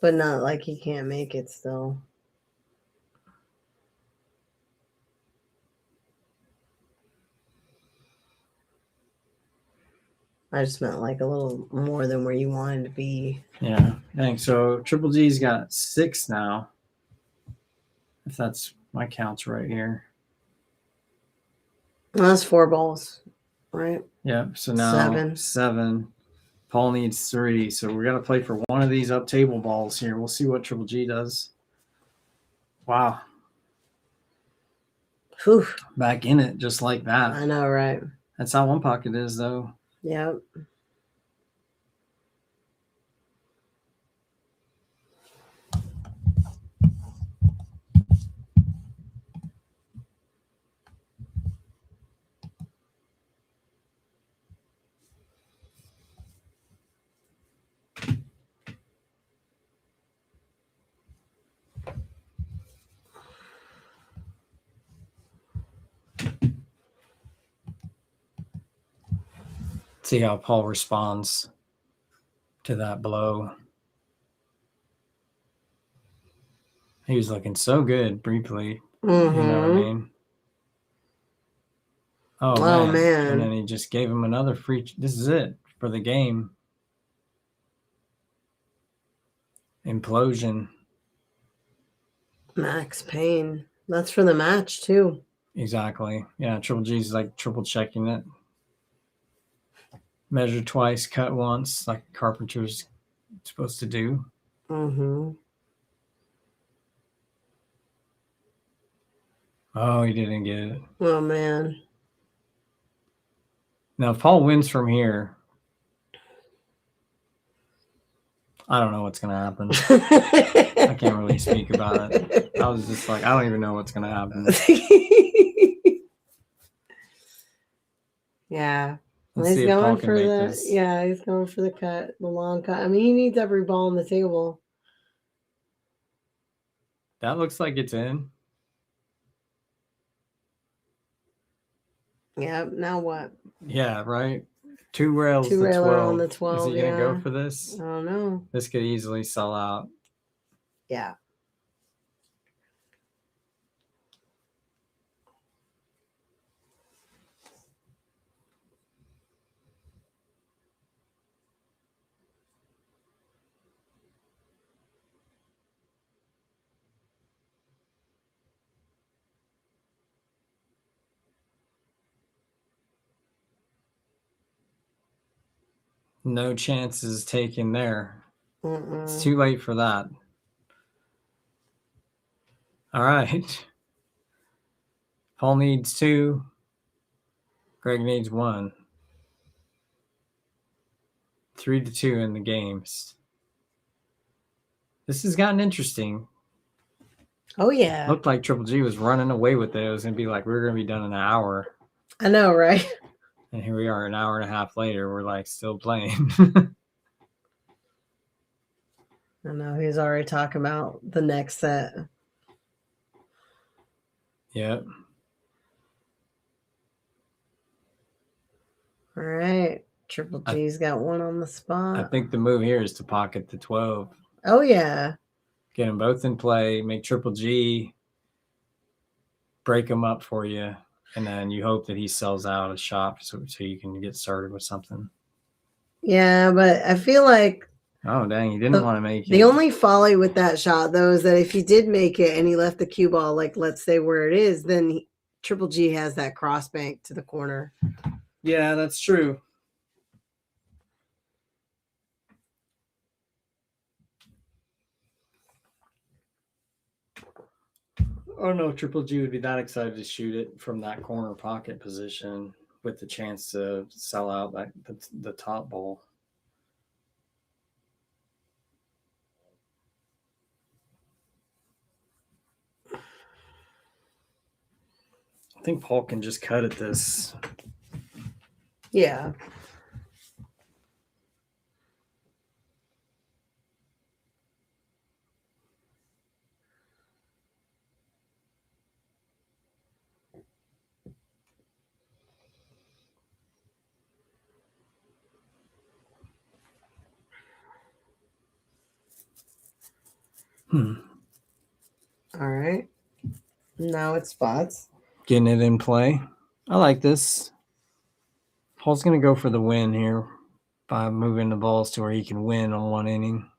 But not like he can't make it still. I just meant like a little more than where you wanted to be. Yeah. Dang. So Triple G's got 6 now. If that's my counts right here. Well, that's 4 balls, right? Yep. So now 7. Paul needs 3. So we're going to play for one of these up table balls here. We'll see what Triple G does. Wow. Whew. Back in it just like that. I know, right? That's how one pocket is, though. Yep. See how Paul responds to that blow. He was looking so good briefly. Mm-hmm. You know what I mean? Oh, man. And then he just gave him another free. This is it for the game. Implosion. Max Payne. That's for the match, too. Exactly. Yeah, Triple G's like triple checking it. Measure twice, cut once, like Carpenter's supposed to do. Mm-hmm. Oh, he didn't get it. Oh, man. Now, if Paul wins from here, I don't know what's going to happen. I can't really speak about it. I was just like, I don't even know what's going to happen. Yeah. He's going for he's going for the cut, the long cut. I mean, he needs every ball on the table. That looks like it's in. Yeah, now what? Yeah, right. 2 rails. 2 railer on the 12. Is he going to go for this? I don't know. This could easily sell out. Yeah. No chances taken there. Mm-mm. It's too late for that. All right. Paul needs 2. Greg needs 1. 3-2 in the games. This has gotten interesting. Oh, yeah. Looked like Triple G was running away with it. It was going to be like, we're going to be done in an hour. I know, right? And here we are an hour and a half later. We're like still playing. I know. He's already talking about the next set. Yep. All right. Triple G's got 1 on the spot. I think the move here is to pocket the 12. Oh, yeah. Get them both in play. Make Triple G break them up for you. And then you hope that he sells out a shop so you can get started with something. Yeah, but I feel like Oh, dang. He didn't want to make it. the only folly with that shot, though, is that if he did make it and he left the cue ball, like, let's say where it is, then Triple G has that cross bank to the corner. Yeah, that's true. I don't know if Triple G would be that excited to shoot it from that corner pocket position with the chance to sell out the top ball. I think Paul can just cut at this. Yeah. All right. Now it's spots. Getting it in play. I like this. Paul's going to go for the win here by moving the balls to where he can win on 1 inning.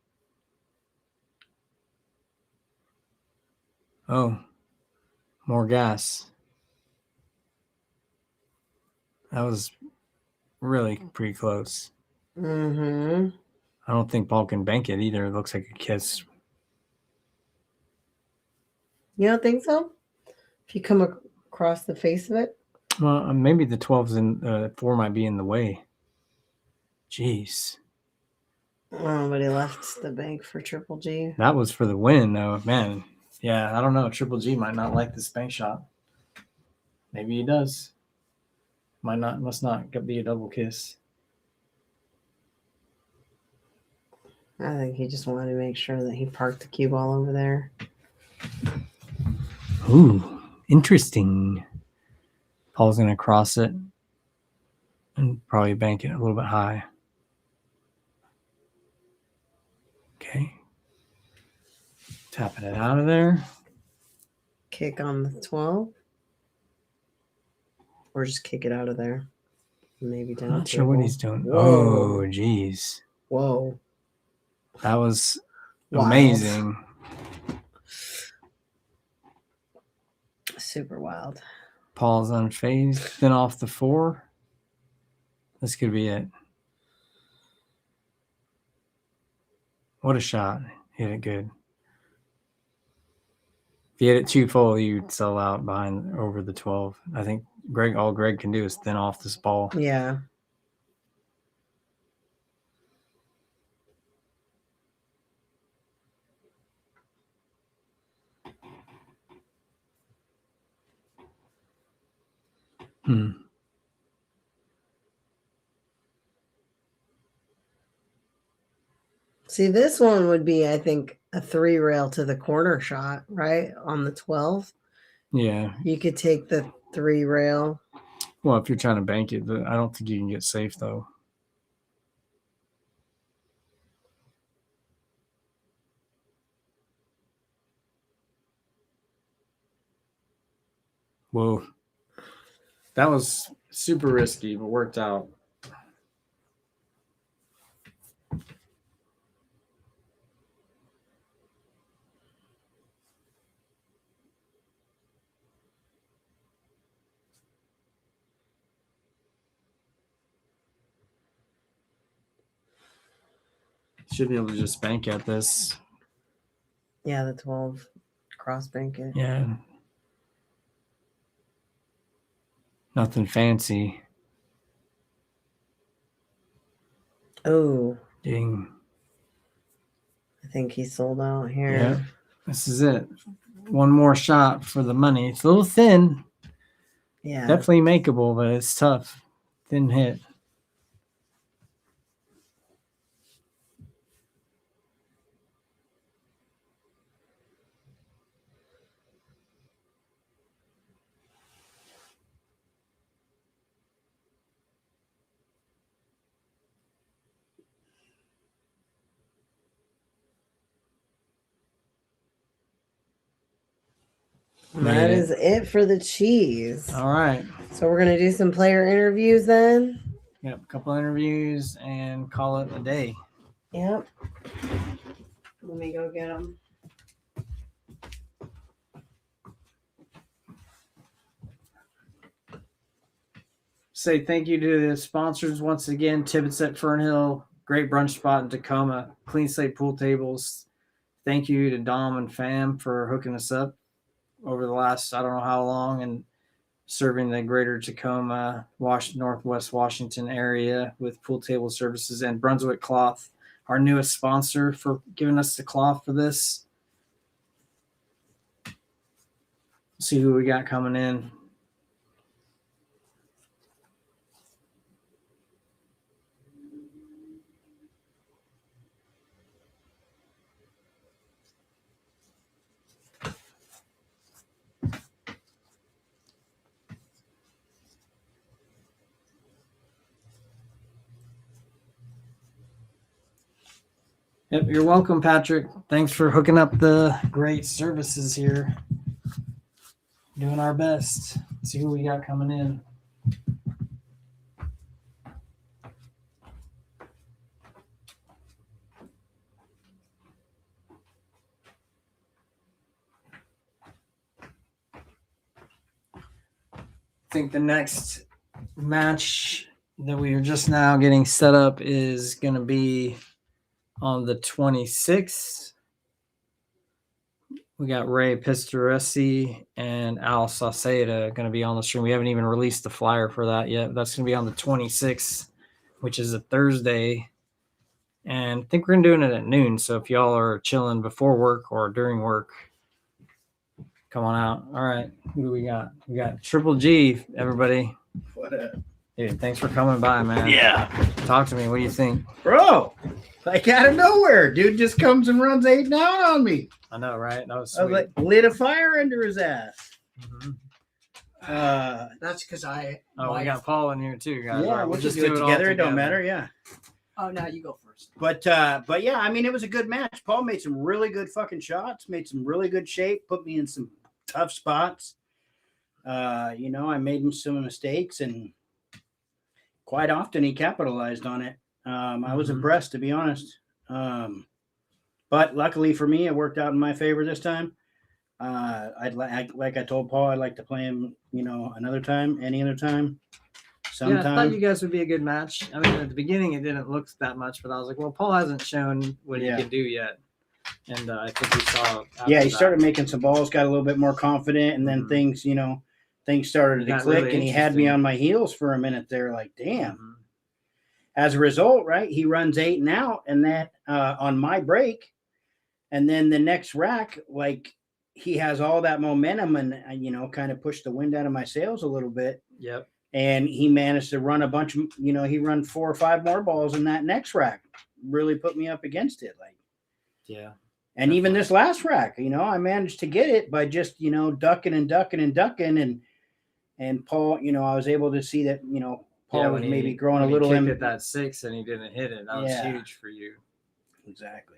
Oh, more gas. That was really pretty close. Mm-hmm. I don't think Paul can bank it either. It looks like a kiss. You don't think so? If you come across the face of it? Well, maybe the 12s and 4 might be in the way. Jeez. Oh, but he left the bank for Triple G. That was for the win, though. Man, yeah, I don't know. Triple G might not like this bank shot. Maybe he does. Must not be a double kiss. I think he just wanted to make sure that he parked the cue ball over there. Ooh, interesting. Paul's going to cross it and probably bank it a little bit high. Okay. Tapping it out of there. Kick on the 12. Or just kick it out of there. Maybe down. I'm not sure what he's doing. Whoa. Oh, geez. Whoa. That was Wild. amazing. Super wild. Paul's unfazed. Then off the 4. This could be it. What a shot. Hit it good. If you hit it too full, you'd sell out over the 12. I think all Greg can do is thin off this ball. Yeah. See, this one would be, I think, a 3 rail to the corner shot, right? On the 12. Yeah. You could take the 3 rail. Well, if you're trying to bank it, I don't think you can get safe, though. Whoa. That was super risky, but worked out. Should be able to just bank at this. Yeah, the 12 cross bank it. Yeah. Nothing fancy. Oh, Ding. I think he sold out here. Yeah. This is it. One more shot for the money. It's a little thin. Yeah. Definitely makeable, but it's tough. Thin hit. That is it for the cheese. All right. So we're going to do some player interviews then. Yep. A couple interviews and call it a day. Yep. Let me go get them. Say thank you to the sponsors once again. Tibbitts at Fernhill, great brunch spot in Tacoma, Clean Slate Pool Tables. Thank you to Dom and Fam for hooking us up over the last, I don't know how long, and serving the greater Tacoma, Northwest Washington area with pool table services, and Brunswick Cloth, our newest sponsor, for giving us the cloth for this. See who we got coming in. Yep, you're welcome, Patrick. Thanks for hooking up the great services here. Doing our best. See who we got coming in. I think the next match that we are just now getting set up is going to be on the 26th. We got Ray Pistoresi and Al Sauceda going to be on the stream. We haven't even released the flyer for that yet. That's going to be on the 26th, which is a Thursday. And I think we're going to be doing it at noon. So if y'all are chilling before work or during work, come on out. All right. Who do we got? We got Triple G, everybody. What up? Dude, thanks for coming by, man. Yeah. Talk to me. What do you think? Bro, like out of nowhere, dude just comes and runs 8 down on me. I know, right? That was I sweet. was like, lit a fire under his ass. Mhm. That's because I. Oh, we got Paul in here too, guys. Yeah, All right, we'll just do do it all together. It don't matter. Yeah. Oh, now you go first. But yeah, I mean, it was a good match. Paul made some really good fucking shots, made some really good shape, put me in some tough spots. You know, I made him some mistakes, and quite often he capitalized on it. I was impressed, to be honest. But luckily for me, it worked out in my favor this time. Like I told Paul, I'd like to play him, you know, another time, any other time, sometime. Yeah, I thought you guys would be a good match. I mean, at the beginning, it didn't look that much, but I was like, well, Paul hasn't shown what he can do yet. And I think we saw. Yeah, he started making some balls, got a little bit more confident, and then things started to click, really, and he had me on my heels for a minute there, like, damn. As a result, right, he runs 8 and out, and that on my break, and then the next rack, like, he has all that momentum and, you know, kind of pushed the wind out of my sails a little bit. Yep. And he managed to run a bunch of, you know, he run 4 or 5 more balls in that next rack, really put me up against it. Like, yeah. And even this last rack, you know, I managed to get it by just, you know, ducking. And Paul, you know, I was able to see that, you know, Paul was maybe growing a little in at that 6 and he didn't hit it. That was huge for you. Exactly.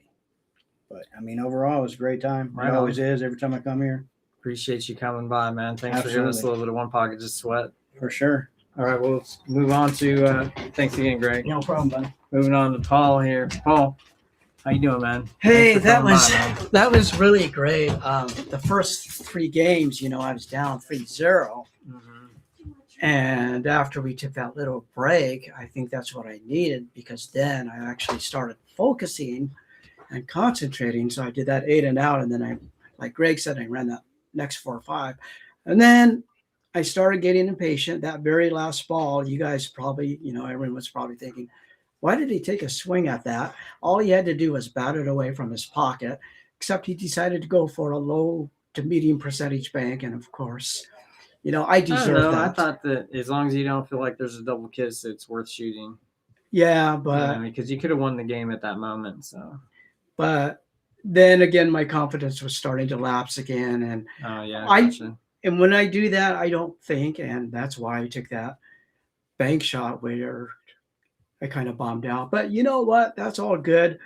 But I mean, overall, it was a great time. Right it always is every time I come here. Appreciate you coming by, man. Thanks for giving us a little bit of one pocket just sweat. For sure. All right, well, let's move on to thanks again, Greg. No problem, buddy. Moving on to Paul here. Paul, how you doing, man? Hey, that was really great. The first 3 games, you know, I was down 3-0. And after we took that little break, I think that's what I needed, because then I actually started focusing and concentrating. So I did that 8 and out. And then I, like Greg said, I ran that next 4 or 5. And then I started getting impatient. That very last ball, you guys probably, everyone was probably thinking, why did he take a swing at that? All he had to do was bat it away from his pocket, except he decided to go for a low to medium percentage bank. And of course, I deserve that. I thought that as long as you don't feel like there's a double kiss, it's worth shooting. Yeah, but because you could have won the game at that moment. So, but then again, my confidence was starting to lapse again. And gotcha. And when I do that, I don't think, and that's why I took that bank shot where I kind of bombed out. But you know what? That's all good.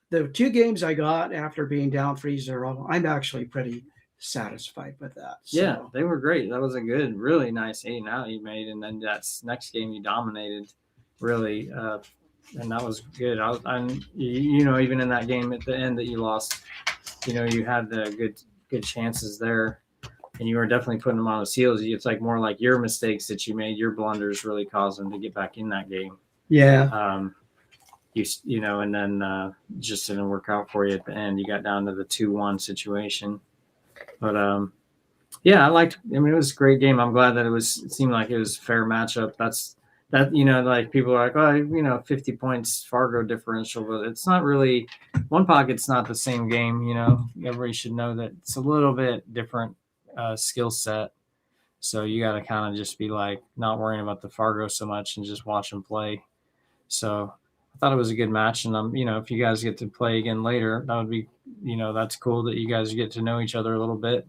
The 2 games I got after being down 3-0, I'm actually pretty satisfied with that. So. Yeah, they were great. That was a good, really nice 8 and out you made. And then that's next game you dominated, really. And that was good. Even in that game at the end that you lost, you had the good chances there. And you were definitely putting them on his heels. It's like more like your mistakes that you made, your blunders really caused them to get back in that game. Yeah. And then just didn't work out for you at the end. You got down to the 2-1 situation. But it was a great game. I'm glad that it seemed like it was a fair matchup. Like people are like, 50 points Fargo differential, but it's not really. One Pocket's not the same game. Everybody should know that it's a little bit different skill set. So you got to kind of just be like not worrying about the Fargo so much and just watch them play. So I thought it was a good match, and if you guys get to play again later, that would be, that's cool that you guys get to know each other a little bit.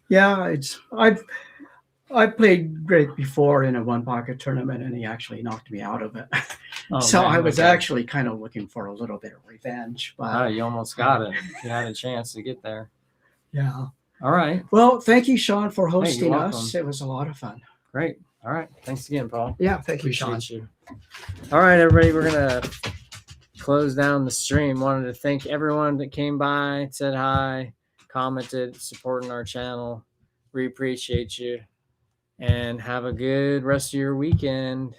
Yeah, I've played Greg before in a One Pocket tournament, and he actually knocked me out of it. I was actually kind of looking for a little bit of revenge. But you almost got it. You had a chance to get there. Yeah. All right. Well, thank you, Shawn, for hosting us. It was a lot of fun. Great. All right. Thanks again, Paul. Yeah, thank you, Shawn. Appreciate you. All right, everybody. We're going to close down the stream. Wanted to thank everyone that came by, said hi, commented, supporting our channel. We appreciate you. And have a good rest of your weekend.